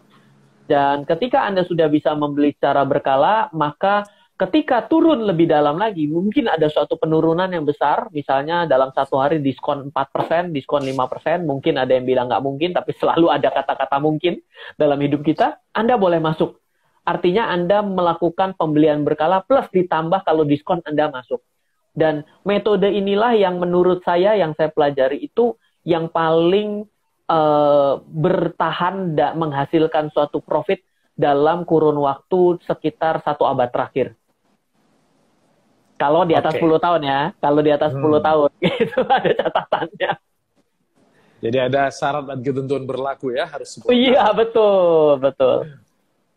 dan ketika Anda sudah bisa membeli secara berkala, maka ketika turun lebih dalam lagi, mungkin ada suatu penurunan yang besar, misalnya dalam satu hari diskon 4%, diskon 5%, mungkin ada yang bilang nggak mungkin, tapi selalu ada kata-kata mungkin dalam hidup kita, Anda boleh masuk. Artinya Anda melakukan pembelian berkala plus ditambah kalau diskon Anda masuk. Dan metode inilah yang menurut saya, yang saya pelajari itu yang paling bertahan dan menghasilkan suatu profit dalam kurun waktu sekitar 1 abad terakhir. Kalau di atas 10 tahun ya, kalau di atas 10 tahun, itu ada catatannya. Jadi ada syarat dan ketentuan berlaku ya, harus 10 Iya, betul.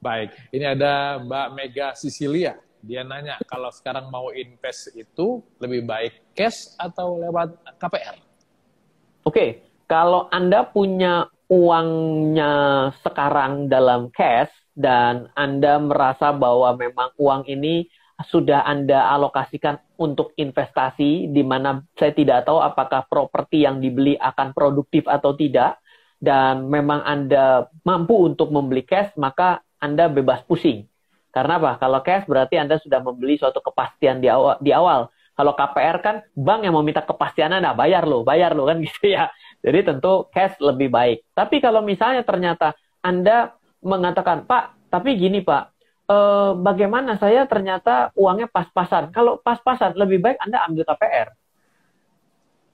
Baik, ini ada Mbak Mega Sisilia. Dia nanya, kalau sekarang mau invest itu lebih baik cash atau lewat KPR? Oke, kalau Anda punya uangnya sekarang dalam cash, dan Anda merasa bahwa memang uang ini sudah Anda alokasikan untuk investasi, di mana saya tidak tahu apakah properti yang dibeli akan produktif atau tidak, dan memang Anda mampu untuk membeli cash, maka Anda bebas pusing. Karena apa? Kalau cash berarti Anda sudah membeli suatu kepastian di awal. Kalau KPR kan bank yang mau minta kepastian Anda, bayar lo kan gitu ya. Jadi tentu cash lebih baik. Tapi kalau misalnya ternyata Anda mengatakan, Pak, tapi gini Pak, bagaimana saya ternyata uangnya pas-pasan. Kalau pas-pasan, lebih baik Anda ambil KPR.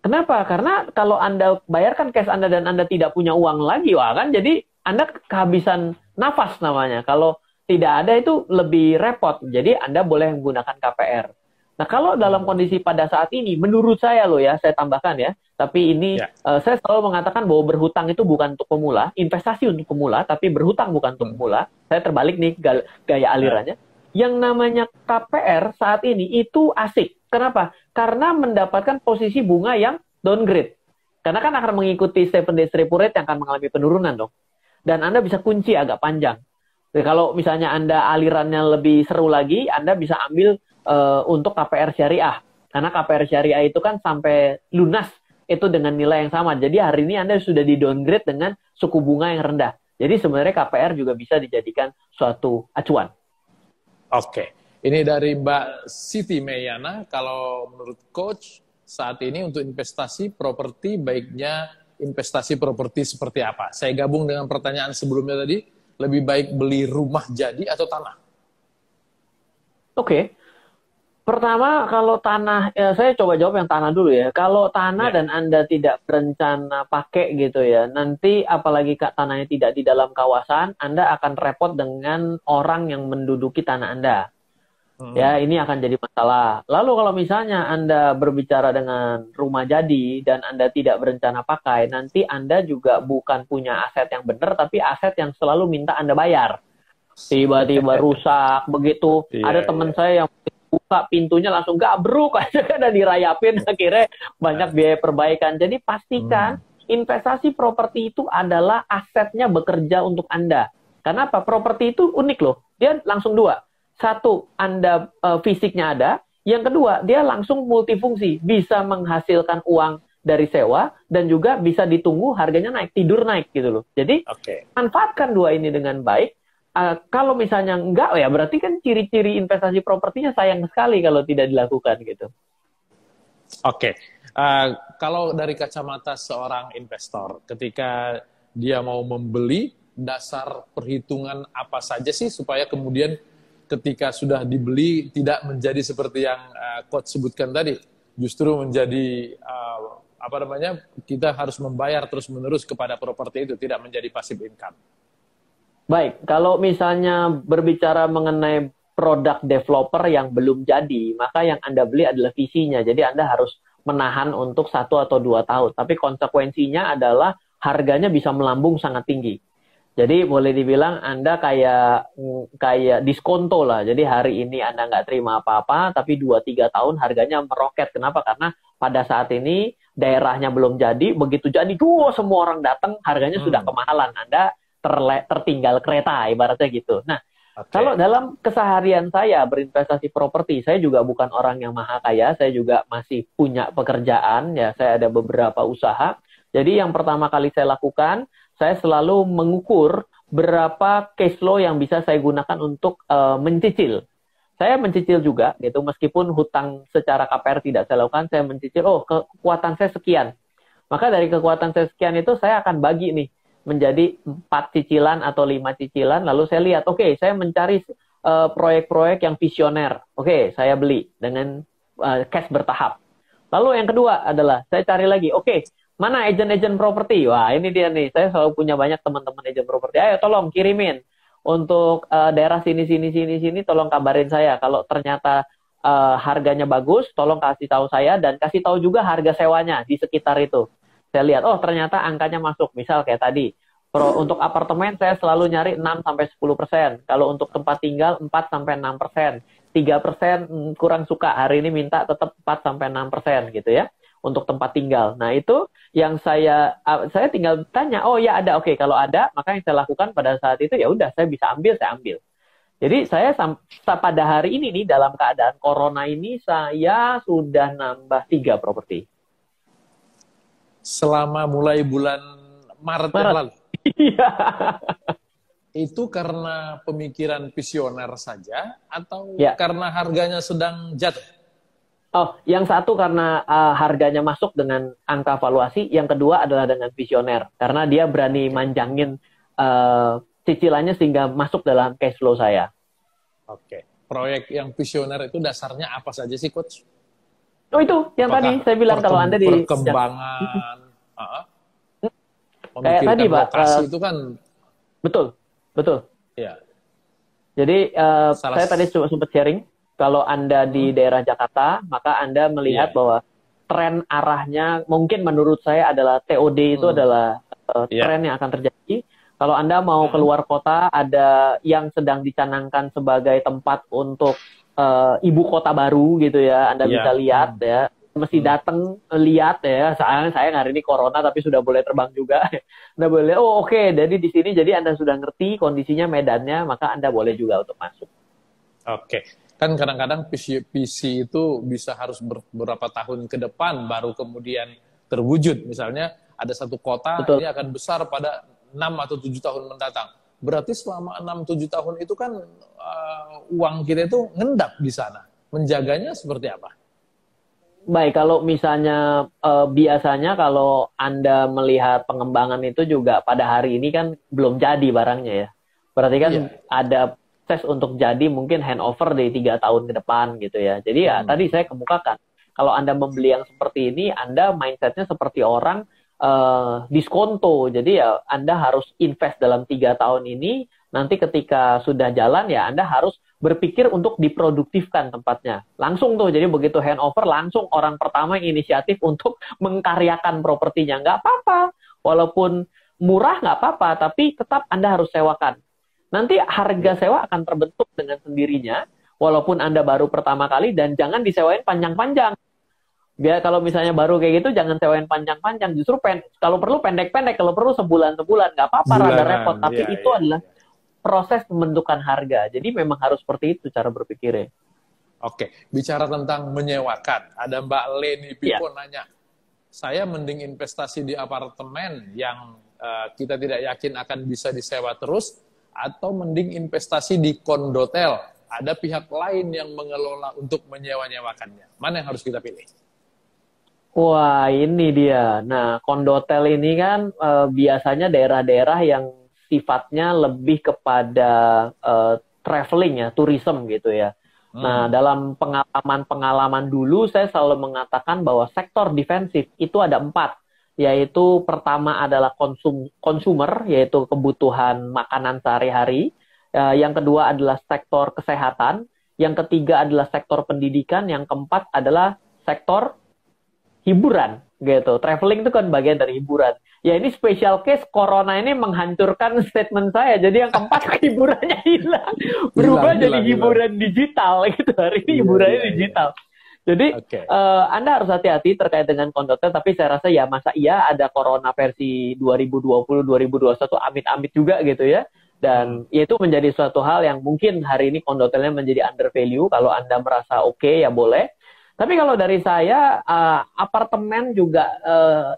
Kenapa? Karena kalau Anda bayarkan cash Anda dan Anda tidak punya uang lagi, wah kan jadi Anda kehabisan nafas namanya. Kalau tidak ada itu lebih repot. Jadi Anda boleh menggunakan KPR. Nah, kalau dalam kondisi pada saat ini, menurut saya loh ya, saya tambahkan ya, tapi ini saya selalu mengatakan bahwa berhutang itu bukan untuk pemula, investasi untuk pemula, tapi berhutang bukan untuk pemula. Saya terbalik nih gaya alirannya. Yang namanya KPR saat ini itu asik. Kenapa? Karena mendapatkan posisi bunga yang downgrade. Karena kan akan mengikuti 7 days repo rate yang akan mengalami penurunan dong. Dan Anda bisa kunci agak panjang. Jadi, kalau misalnya Anda alirannya lebih seru lagi, Anda bisa ambil untuk KPR syariah. Karena KPR syariah itu kan sampai lunas itu dengan nilai yang sama. Jadi hari ini Anda sudah di downgrade dengan suku bunga yang rendah. Jadi sebenarnya KPR juga bisa dijadikan suatu acuan. Oke. Ini dari Mbak Siti Meyana. Kalau menurut Coach, saat ini untuk investasi properti, baiknya investasi properti seperti apa? Saya gabung dengan pertanyaan sebelumnya tadi, lebih baik beli rumah jadi atau tanah? Oke. Pertama, kalau tanah, saya coba jawab yang tanah dulu ya. Kalau tanah dan Anda tidak berencana pakai gitu ya, nanti apalagi tanahnya tidak di dalam kawasan, Anda akan repot dengan orang yang menduduki tanah Anda. Ya, ini akan jadi masalah. Lalu kalau misalnya Anda berbicara dengan rumah jadi dan Anda tidak berencana pakai, nanti Anda juga bukan punya aset yang benar, tapi aset yang selalu minta Anda bayar. Tiba-tiba rusak, begitu. Ada teman saya yang buka pintunya langsung gabruk aja kan, dan dirayapin, akhirnya banyak biaya perbaikan. Jadi pastikan investasi properti itu adalah asetnya bekerja untuk Anda. Kenapa? Properti itu unik loh. Dia langsung dua. Satu, Anda fisiknya ada. Yang kedua, dia langsung multifungsi. Bisa menghasilkan uang dari sewa dan juga bisa ditunggu harganya naik, tidur naik gitu loh. Jadi manfaatkan dua ini dengan baik. Kalau misalnya enggak, ya berarti kan ciri-ciri investasi propertinya sayang sekali kalau tidak dilakukan gitu. Oke. Kalau dari kacamata seorang investor, ketika dia mau membeli, dasar perhitungan apa saja sih supaya kemudian ketika sudah dibeli tidak menjadi seperti yang Coach sebutkan tadi, justru menjadi kita harus membayar terus-menerus kepada properti itu, tidak menjadi passive income. Baik, kalau misalnya berbicara mengenai produk developer yang belum jadi, maka yang Anda beli adalah visinya. Jadi Anda harus menahan untuk 1 atau 2 tahun. Tapi konsekuensinya adalah harganya bisa melambung sangat tinggi. Jadi boleh dibilang Anda kayak diskonto lah. Jadi hari ini Anda nggak terima apa-apa, tapi 2-3 tahun harganya meroket. Kenapa? Karena pada saat ini daerahnya belum jadi, begitu jadi, semua orang datang, harganya sudah kemahalan. Anda tertinggal kereta, ibaratnya gitu. Nah, kalau dalam keseharian saya berinvestasi properti, saya juga bukan orang yang maha kaya, saya juga masih punya pekerjaan, ya saya ada beberapa usaha. Jadi yang pertama kali saya lakukan, saya selalu mengukur berapa cash flow yang bisa saya gunakan untuk mencicil. Saya mencicil juga, gitu, meskipun hutang secara KPR tidak saya lakukan, saya mencicil, kekuatan saya sekian. Maka dari kekuatan saya sekian itu, saya akan bagi nih, menjadi 4 cicilan atau 5 cicilan, lalu saya lihat, saya mencari proyek-proyek yang visioner. Saya beli dengan cash bertahap. Lalu yang kedua adalah, saya cari lagi, mana agent-agent properti? Wah, ini dia nih, saya selalu punya banyak teman-teman agent properti. Ayo tolong kirimin untuk daerah sini, tolong kabarin saya. Kalau ternyata harganya bagus, tolong kasih tahu saya, dan kasih tahu juga harga sewanya di sekitar itu. Saya lihat, ternyata angkanya masuk. Misal kayak tadi, untuk apartemen saya selalu nyari 6-10%. Kalau untuk tempat tinggal 4-6%. 3% kurang suka, hari ini minta tetap 4-6% gitu ya. untuk tempat tinggal. Nah, itu yang saya tinggal tanya, oh ya ada, oke, kalau ada, maka yang saya lakukan pada saat itu ya udah saya bisa ambil, saya ambil. Jadi saya pada hari ini nih dalam keadaan corona ini saya sudah nambah 3 properti. Selama mulai bulan Maret yang lalu? Iya. Itu karena pemikiran visioner saja atau karena harganya sedang jatuh? Oh, yang satu karena harganya masuk dengan angka valuasi, yang kedua adalah dengan visioner karena dia berani manjangin cicilannya sehingga masuk dalam cash flow saya. Oke, proyek yang visioner itu dasarnya apa saja sih, Coach? Oh itu, yang tadi saya bilang kalau Anda di perkembangan, kayak tadi Pak, lokasi itu kan betul. Ya. Jadi saya tadi sempat sharing, kalau Anda di daerah Jakarta, maka Anda melihat bahwa tren arahnya mungkin menurut saya adalah TOD itu adalah tren yang akan terjadi. Kalau Anda mau keluar kota, ada yang sedang dicanangkan sebagai tempat untuk ibu kota baru gitu ya, Anda bisa lihat ya. Mesti datang lihat ya. Saya hari ini corona tapi sudah boleh terbang juga. Anda boleh, oke, jadi di sini jadi Anda sudah ngerti kondisinya medannya, maka Anda boleh juga untuk masuk. Oke. Kan kadang-kadang visi itu bisa harus beberapa tahun ke depan baru kemudian terwujud. Misalnya ada satu kota ini akan besar pada 6 atau 7 tahun mendatang. Berarti selama 6-7 tahun itu kan uang kita itu ngendap di sana. Menjaganya seperti apa? Baik, kalau misalnya biasanya kalau Anda melihat pengembangan itu juga pada hari ini kan belum jadi barangnya ya. Berarti kan ada proses untuk jadi mungkin handover di 3 tahun ke depan gitu ya. Jadi ya tadi saya kemukakan, kalau Anda membeli yang seperti ini, Anda mindsetnya seperti orang diskonto. Jadi ya Anda harus invest dalam 3 tahun ini, nanti ketika sudah jalan ya Anda harus berpikir untuk diproduktifkan tempatnya. Langsung tuh, jadi begitu handover, langsung orang pertama yang inisiatif untuk mengkaryakan propertinya. Nggak apa-apa, walaupun murah nggak apa-apa, tapi tetap Anda harus sewakan. Nanti harga sewa akan terbentuk dengan sendirinya, walaupun Anda baru pertama kali, dan jangan disewain panjang-panjang. Biar kalau misalnya baru kayak gitu, jangan sewain panjang-panjang. Justru kalau perlu pendek-pendek, kalau perlu sebulan-sebulan, nggak apa-apa, rada repot. Tapi itu adalah proses pembentukan harga. Jadi memang harus seperti itu cara berpikirnya. Oke, bicara tentang menyewakan. Ada Mbak Leni Pipo nanya, saya mending investasi di apartemen yang kita tidak yakin akan bisa disewa terus, atau mending investasi di kondotel. Ada pihak lain yang mengelola untuk menyewa-nyewakannya. Mana yang harus kita pilih? Wah, ini dia. Nah, kondotel ini kan biasanya daerah-daerah yang sifatnya lebih kepada traveling ya, tourism gitu ya. Nah, dalam pengalaman dulu saya selalu mengatakan bahwa sektor defensif itu ada 4, yaitu pertama adalah consumer, yaitu kebutuhan makanan sehari-hari. Yang kedua adalah sektor kesehatan, yang ketiga adalah sektor pendidikan, yang keempat adalah sektor hiburan gitu. Traveling itu kan bagian dari hiburan. Ya ini special case, corona ini menghancurkan statement saya. Jadi yang keempat hiburannya hilang. Berubah jadi hiburan digital gitu. Hari ini hiburannya digital. Jadi Anda harus hati-hati terkait dengan kondotel. Tapi saya rasa ya masa iya ada corona versi 2020-2021 amit-amit juga gitu ya. Dan itu menjadi suatu hal yang mungkin hari ini kondotelnya menjadi under value. Kalau Anda merasa oke ya boleh. Tapi kalau dari saya, apartemen juga,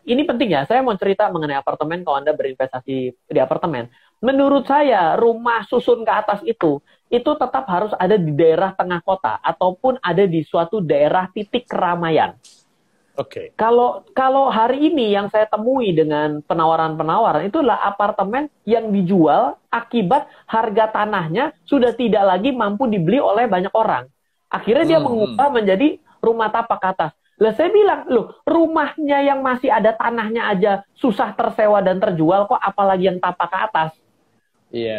ini penting ya, saya mau cerita mengenai apartemen kalau Anda berinvestasi di apartemen. Menurut saya, rumah susun ke atas itu tetap harus ada di daerah tengah kota, ataupun ada di suatu daerah titik keramaian. Oke. Kalau hari ini yang saya temui dengan penawaran-penawaran, itulah apartemen yang dijual akibat harga tanahnya sudah tidak lagi mampu dibeli oleh banyak orang. Akhirnya dia mengubah menjadi rumah tapak ke atas. Lah saya bilang, loh, rumahnya yang masih ada tanahnya aja susah tersewa dan terjual, kok apalagi yang tapak ke atas.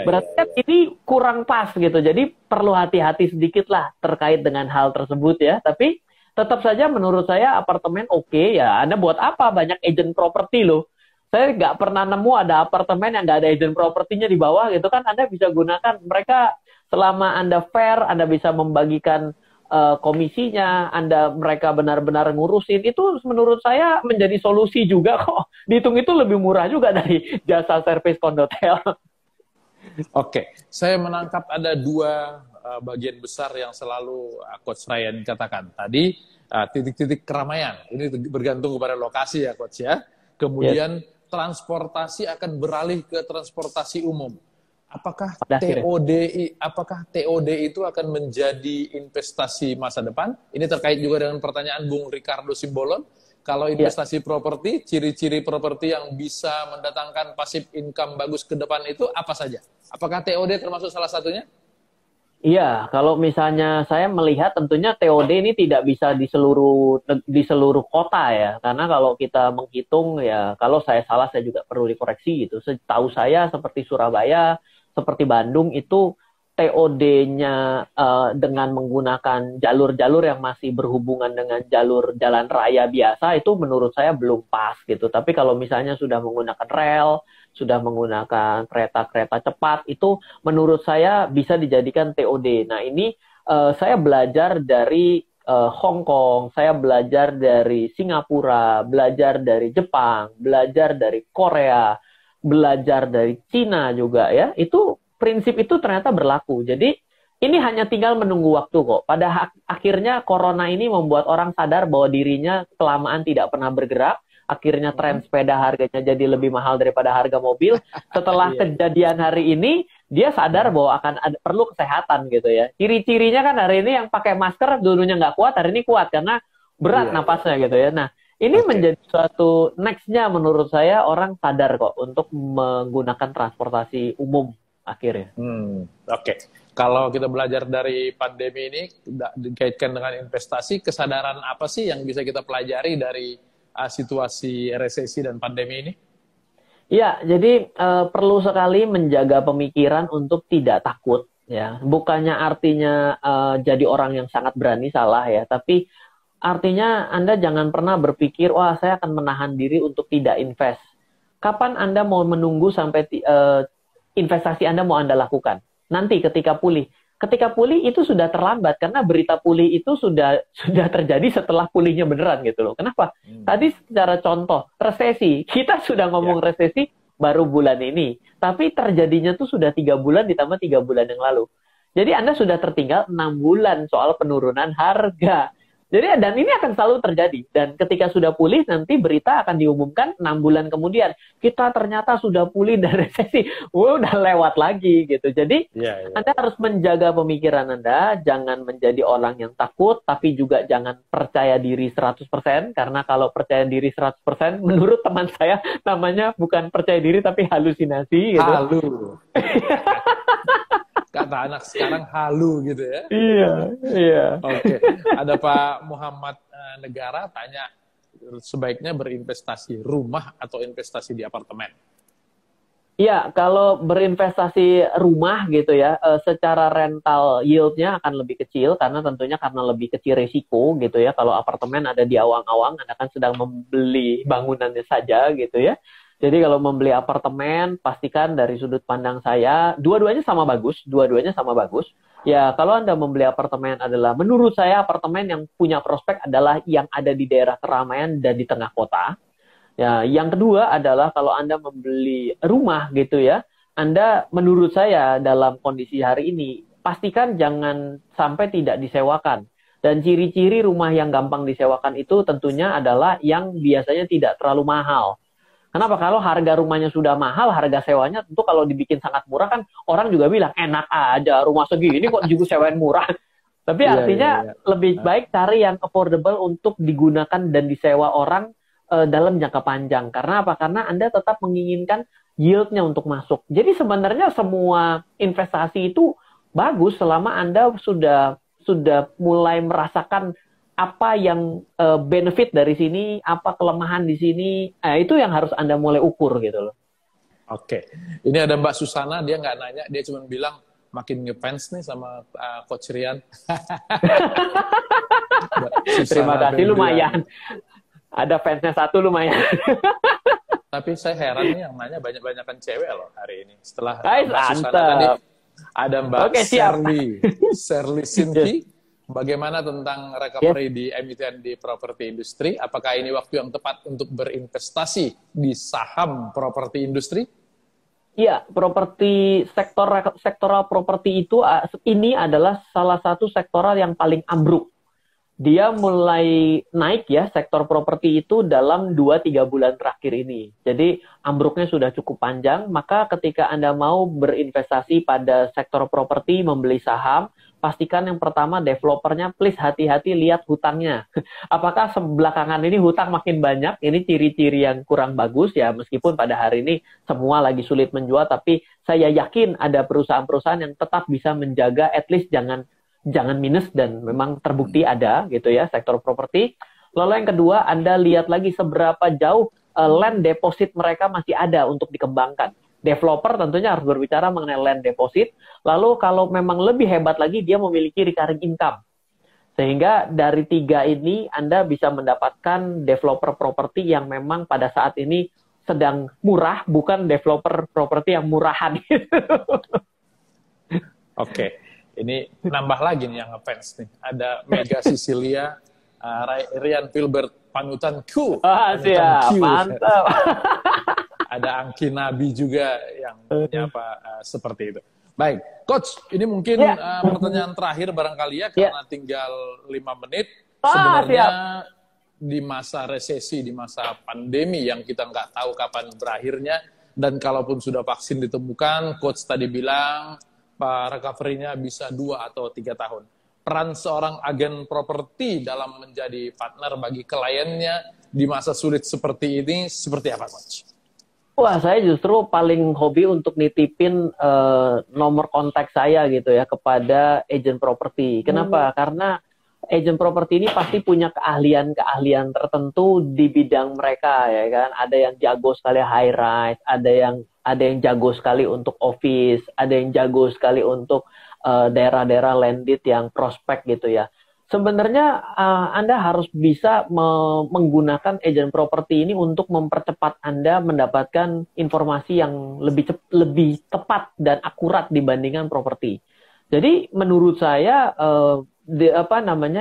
Berarti kan ini kurang pas gitu. Jadi perlu hati-hati sedikit lah terkait dengan hal tersebut ya. Tapi tetap saja menurut saya apartemen oke ya. Anda buat apa banyak agent properti loh. Saya nggak pernah nemu ada apartemen yang nggak ada agent propertinya di bawah gitu kan. Anda bisa gunakan mereka selama Anda fair, Anda bisa membagikan komisinya, mereka benar-benar ngurusin, itu menurut saya menjadi solusi juga kok. Dihitung itu lebih murah juga dari jasa servis kondotel. Oke, saya menangkap ada dua bagian besar yang selalu Coach Ryan katakan. Tadi titik-titik keramaian, ini bergantung kepada lokasi ya Coach ya. Kemudian transportasi akan beralih ke transportasi umum. Apakah TOD itu akan menjadi investasi masa depan? Ini terkait juga dengan pertanyaan Bung Ricardo Simbolon. Kalau investasi properti, ciri-ciri properti yang bisa mendatangkan passive income bagus ke depan itu apa saja? Apakah TOD termasuk salah satunya? Iya, kalau misalnya saya melihat tentunya TOD ini tidak bisa di seluruh kota ya, karena kalau kita menghitung ya, kalau saya salah saya juga perlu dikoreksi gitu. Setahu saya seperti Surabaya, seperti Bandung itu TOD-nya dengan menggunakan jalur-jalur yang masih berhubungan dengan jalur jalan raya biasa itu menurut saya belum pas gitu. Tapi kalau misalnya sudah menggunakan rel, sudah menggunakan kereta-kereta cepat, itu menurut saya bisa dijadikan TOD. Nah ini saya belajar dari Hong Kong, saya belajar dari Singapura, belajar dari Jepang, belajar dari Korea, belajar dari Cina juga ya. Itu prinsip itu ternyata berlaku. Jadi ini hanya tinggal menunggu waktu kok. Pada akhirnya corona ini membuat orang sadar bahwa dirinya kelamaan tidak pernah bergerak. Akhirnya tren sepeda harganya jadi lebih mahal daripada harga mobil. Setelah kejadian hari ini, dia sadar bahwa akan perlu kesehatan gitu ya. Ciri-cirinya kan hari ini yang pakai masker dulunya nggak kuat, hari ini kuat karena berat napasnya gitu ya. Nah, ini menjadi suatu next-nya menurut saya orang sadar kok untuk menggunakan transportasi umum akhirnya. Oke. Kalau kita belajar dari pandemi ini, dikaitkan dengan investasi, kesadaran apa sih yang bisa kita pelajari dari situasi resesi dan pandemi ini? Iya, jadi perlu sekali menjaga pemikiran untuk tidak takut. Ya, bukannya artinya jadi orang yang sangat berani, salah ya. Tapi artinya Anda jangan pernah berpikir, wah saya akan menahan diri untuk tidak invest. Kapan Anda mau menunggu sampai investasi Anda mau Anda lakukan? Nanti ketika pulih. Ketika pulih itu sudah terlambat karena berita pulih itu sudah terjadi setelah pulihnya beneran gitu loh. Kenapa? Tadi secara contoh resesi, kita sudah ngomong resesi baru bulan ini, tapi terjadinya tuh sudah 3 bulan ditambah 3 bulan yang lalu. Jadi Anda sudah tertinggal 6 bulan soal penurunan harga. Jadi dan ini akan selalu terjadi. Dan ketika sudah pulih, nanti berita akan diumumkan 6 bulan kemudian. Kita ternyata sudah pulih dari resesi. Udah lewat lagi gitu. Jadi Anda harus menjaga pemikiran Anda. Jangan menjadi orang yang takut, tapi juga jangan percaya diri 100%. Karena kalau percaya diri 100%, menurut teman saya, namanya bukan percaya diri, tapi halusinasi. Gitu. Halu. Kata anak sekarang halu gitu ya. Iya. Oke. Ada Pak Muhammad Negara tanya, sebaiknya berinvestasi rumah atau investasi di apartemen? Iya, kalau berinvestasi rumah gitu ya, secara rental yield-nya akan lebih kecil karena tentunya karena lebih kecil risiko gitu ya. Kalau apartemen ada di awang-awang, Anda kan sedang membeli bangunannya saja gitu ya. Jadi kalau membeli apartemen, pastikan dari sudut pandang saya, dua-duanya sama bagus. Ya, kalau Anda membeli apartemen adalah, menurut saya apartemen yang punya prospek adalah yang ada di daerah keramaian dan di tengah kota. Ya, yang kedua adalah kalau Anda membeli rumah gitu ya, Anda menurut saya dalam kondisi hari ini, pastikan jangan sampai tidak disewakan. Dan ciri-ciri rumah yang gampang disewakan itu tentunya adalah yang biasanya tidak terlalu mahal. Kenapa? Kalau harga rumahnya sudah mahal, harga sewanya tentu kalau dibikin sangat murah kan orang juga bilang, enak aja rumah segini kok juga sewain murah. Tapi artinya lebih baik cari yang affordable untuk digunakan dan disewa orang dalam jangka panjang. Karena apa? Karena Anda tetap menginginkan yield-nya untuk masuk. Jadi sebenarnya semua investasi itu bagus selama Anda sudah mulai merasakan apa yang benefit dari sini, apa kelemahan di sini, itu yang harus Anda mulai ukur gitu loh. Oke, ini ada Mbak Susana, dia nggak nanya, dia cuma bilang makin ngefans nih sama Coach Rian. Terima kasih, lumayan. Ada fansnya satu lumayan. Tapi saya heran nih yang nanya banyak-banyakan cewek loh hari ini. Setelah Mbak Susana tadi, ada Mbak Serly Sinti. Bagaimana tentang recovery di emiten di properti industri? Apakah ini waktu yang tepat untuk berinvestasi di saham properti industri? Iya, sektoral properti itu ini adalah salah satu sektoral yang paling ambruk. Dia mulai naik ya, sektor properti itu dalam 2-3 bulan terakhir ini. Jadi ambruknya sudah cukup panjang, maka ketika Anda mau berinvestasi pada sektor properti, membeli saham, pastikan yang pertama developernya, please hati-hati lihat hutangnya. Apakah belakangan ini hutang makin banyak? Ini ciri-ciri yang kurang bagus ya, meskipun pada hari ini semua lagi sulit menjual, tapi saya yakin ada perusahaan-perusahaan yang tetap bisa menjaga, at least jangan minus, dan memang terbukti ada gitu ya sektor properti. Lalu yang kedua, Anda lihat lagi seberapa jauh land deposit mereka masih ada untuk dikembangkan. Developer tentunya harus berbicara mengenai land deposit. Lalu kalau memang lebih hebat lagi, dia memiliki recurring income. Sehingga dari 3 ini Anda bisa mendapatkan developer properti yang memang pada saat ini sedang murah, bukan developer properti yang murahan. Oke. Ini nambah lagi nih yang ngefans nih. Ada Mega Sicilia, Ryan Filbert, panutanku. Siap, mantap. Ada Angki Nabi juga yang menyapa seperti itu. Baik, Coach, ini mungkin pertanyaan terakhir barangkali ya, karena tinggal 5 menit. Sebenarnya di masa resesi, di masa pandemi yang kita nggak tahu kapan berakhirnya, dan kalaupun sudah vaksin ditemukan, Coach tadi bilang, recovery-nya bisa 2 atau 3 tahun. Peran seorang agen properti dalam menjadi partner bagi kliennya di masa sulit seperti ini, seperti apa, Coach? Wah, saya justru paling hobi untuk nitipin nomor kontak saya gitu ya kepada agen properti. Kenapa? Karena agen properti ini pasti punya keahlian-keahlian tertentu di bidang mereka, ya kan? Ada yang jago sekali high rise, ada yang jago sekali untuk office, ada yang jago sekali untuk daerah-daerah landed yang prospek gitu ya. Sebenarnya Anda harus bisa menggunakan agen properti ini untuk mempercepat Anda mendapatkan informasi yang lebih tepat dan akurat dibandingkan properti. Jadi menurut saya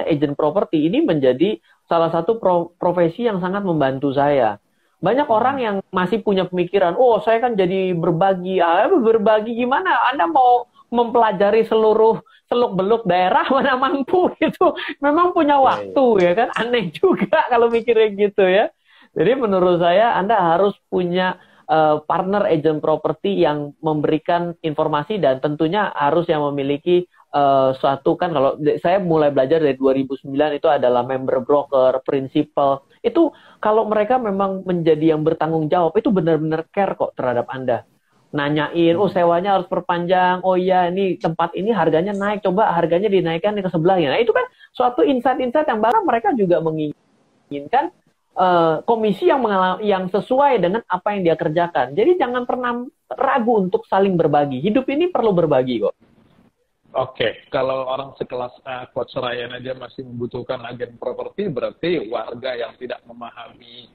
agen properti ini menjadi salah satu profesi yang sangat membantu saya. Banyak orang yang masih punya pemikiran, oh saya kan jadi berbagi. Berbagi gimana? Anda mau mempelajari seluruh seluk-beluk daerah, mana mampu gitu. Memang punya waktu ya kan. Aneh juga kalau mikirnya gitu ya. Jadi menurut saya Anda harus punya partner agent properti yang memberikan informasi, dan tentunya harus yang memiliki suatu, kan kalau saya mulai belajar dari 2009 itu adalah member broker, principal. Itu kalau mereka memang menjadi yang bertanggung jawab, itu benar-benar care kok terhadap Anda. Nanyain, oh sewanya harus perpanjang, oh iya ini tempat ini harganya naik, coba harganya dinaikkan ke sebelahnya. Nah itu kan suatu insight-insight yang bahkan mereka juga menginginkan komisi yang sesuai dengan apa yang dia kerjakan. Jadi jangan pernah ragu untuk saling berbagi. Hidup ini perlu berbagi kok. Oke, kalau orang sekelas Coach Ryan aja masih membutuhkan agen properti, berarti warga yang tidak memahami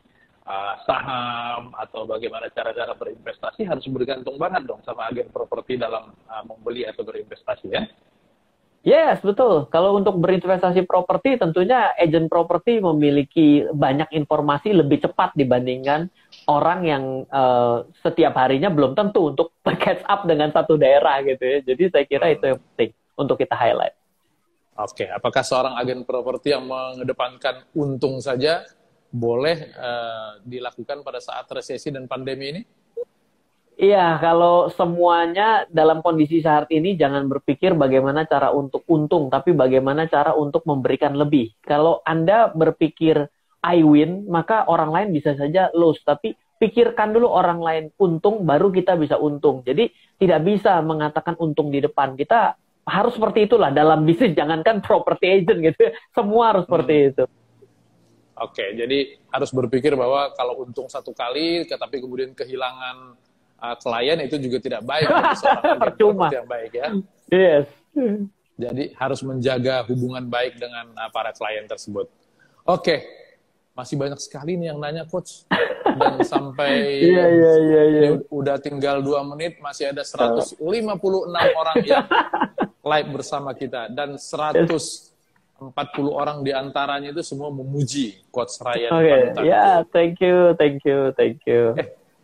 saham atau bagaimana cara-cara berinvestasi harus bergantung banget dong sama agen properti dalam membeli atau berinvestasi ya? Yes, betul. Kalau untuk berinvestasi properti, tentunya agen properti memiliki banyak informasi lebih cepat dibandingkan orang yang setiap harinya belum tentu untuk catch up dengan satu daerah gitu ya. Jadi saya kira itu yang penting untuk kita highlight. Oke, apakah seorang agen properti yang mengedepankan untung saja boleh dilakukan pada saat resesi dan pandemi ini? Iya, kalau semuanya dalam kondisi saat ini jangan berpikir bagaimana cara untuk untung, tapi bagaimana cara untuk memberikan lebih. Kalau Anda berpikir I win, maka orang lain bisa saja lose, tapi pikirkan dulu orang lain untung, baru kita bisa untung. Jadi tidak bisa mengatakan untung di depan. Kita harus seperti itulah dalam bisnis, jangankan property agent gitu. Semua harus seperti itu. Oke, jadi harus berpikir bahwa kalau untung satu kali, tapi kemudian kehilangan klien, itu juga tidak baik. Percuma. Yang baik ya. Yes. Jadi harus menjaga hubungan baik dengan para klien tersebut. Oke, masih banyak sekali nih yang nanya Coach. Dan sampai udah tinggal 2 menit, masih ada 156 orang yang live bersama kita. Dan 100 40 orang di antaranya itu semua memuji Coach Ryan. Oke, ya, thank you.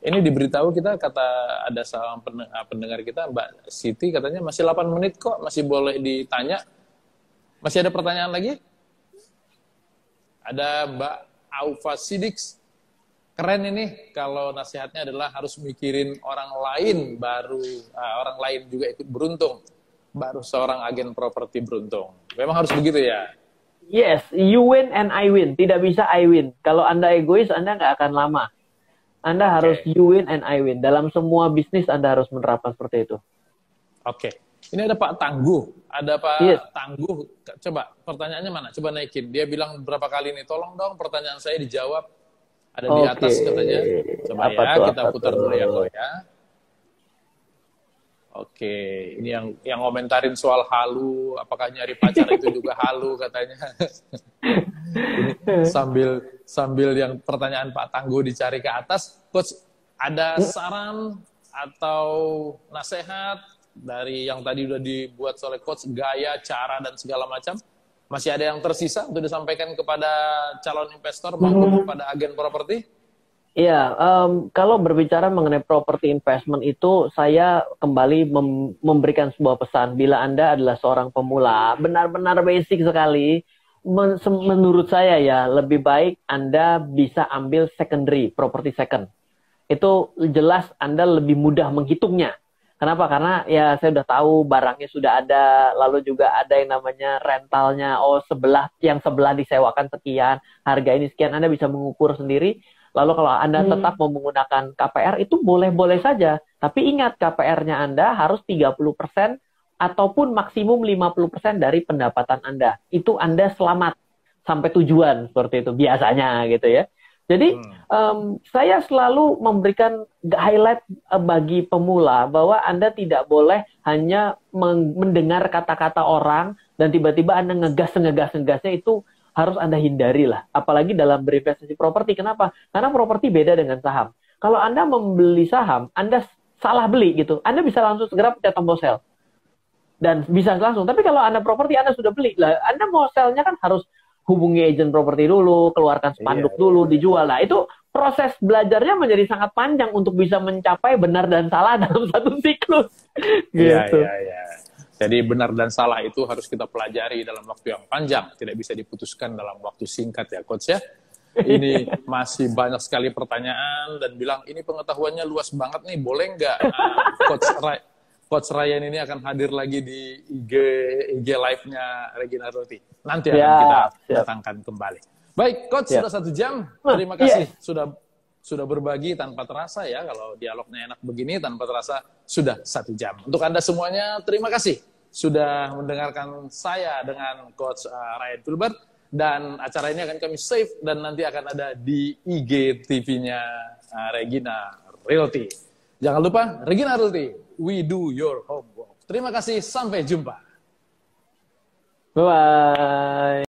Ini diberitahu kita, kata ada seorang pendengar kita, Mbak Siti, katanya masih 8 menit kok, masih boleh ditanya. Masih ada pertanyaan lagi? Ada Mbak Aufa Sidix. Keren ini kalau nasihatnya adalah harus mikirin orang lain, baru orang lain juga ikut beruntung. Baru seorang agen properti beruntung. Memang harus begitu ya? Yes, you win and I win. Tidak bisa I win. Kalau Anda egois, Anda nggak akan lama. Anda harus you win and I win. Dalam semua bisnis Anda harus menerapkan seperti itu. Oke. Ini ada Pak Tangguh. Ada Pak Tangguh. Coba pertanyaannya mana? Coba naikin. Dia bilang berapa kali nih, tolong dong pertanyaan saya dijawab. Ada di atas katanya. Coba apa ya, kita putar dulu ya, Ko ya. Oke, ini yang komentarin soal halu, apakah nyari pacar itu juga halu katanya. Ini sambil yang pertanyaan Pak Tangguh dicari ke atas, Coach, ada saran atau nasihat dari yang tadi udah dibuat oleh Coach, gaya, cara dan segala macam? Masih ada yang tersisa untuk disampaikan kepada calon investor maupun kepada agen properti? Iya, kalau berbicara mengenai property investment itu, saya kembali memberikan sebuah pesan. Bila Anda adalah seorang pemula, benar-benar basic sekali, menurut saya ya, lebih baik Anda bisa ambil secondary, property second. Itu jelas Anda lebih mudah menghitungnya. Kenapa? Karena ya saya udah tahu barangnya sudah ada, lalu juga ada yang namanya rentalnya, yang sebelah disewakan sekian, harga ini sekian, Anda bisa mengukur sendiri. Lalu kalau Anda tetap mau menggunakan KPR, itu boleh-boleh saja. Tapi ingat, KPR-nya Anda harus 30% ataupun maksimum 50% dari pendapatan Anda. Itu Anda selamat sampai tujuan, seperti itu biasanya gitu ya. Jadi saya selalu memberikan highlight bagi pemula bahwa Anda tidak boleh hanya mendengar kata-kata orang dan tiba-tiba Anda ngegasnya itu harus Anda hindari lah. Apalagi dalam berinvestasi properti. Kenapa? Karena properti beda dengan saham. Kalau Anda membeli saham, Anda salah beli gitu. Anda bisa langsung segera pencet tombol sell. Dan bisa langsung. Tapi kalau Anda properti, Anda sudah beli. Lah, Anda mau sell-nya kan harus hubungi agent properti dulu, keluarkan spanduk dulu, dijual. Nah, itu proses belajarnya menjadi sangat panjang untuk bisa mencapai benar dan salah dalam satu siklus. Gitu. Iya. Jadi benar dan salah itu harus kita pelajari dalam waktu yang panjang. Tidak bisa diputuskan dalam waktu singkat ya, Coach ya. Ini masih banyak sekali pertanyaan dan bilang ini pengetahuannya luas banget nih. Boleh nggak Coach Ryan ini akan hadir lagi di IG live-nya Regina Realty. Nanti akan kita datangkan kembali. Baik, Coach, sudah 1 jam. Terima kasih sudah berbagi tanpa terasa ya. Kalau dialognya enak begini, tanpa terasa sudah 1 jam. Untuk Anda semuanya, terima kasih sudah mendengarkan saya dengan Coach Ryan Filbert. Dan acara ini akan kami save dan nanti akan ada di IG TV-nya Regina Realty. Jangan lupa, Regina Realty, we do your homework. Terima kasih, sampai jumpa. Bye-bye.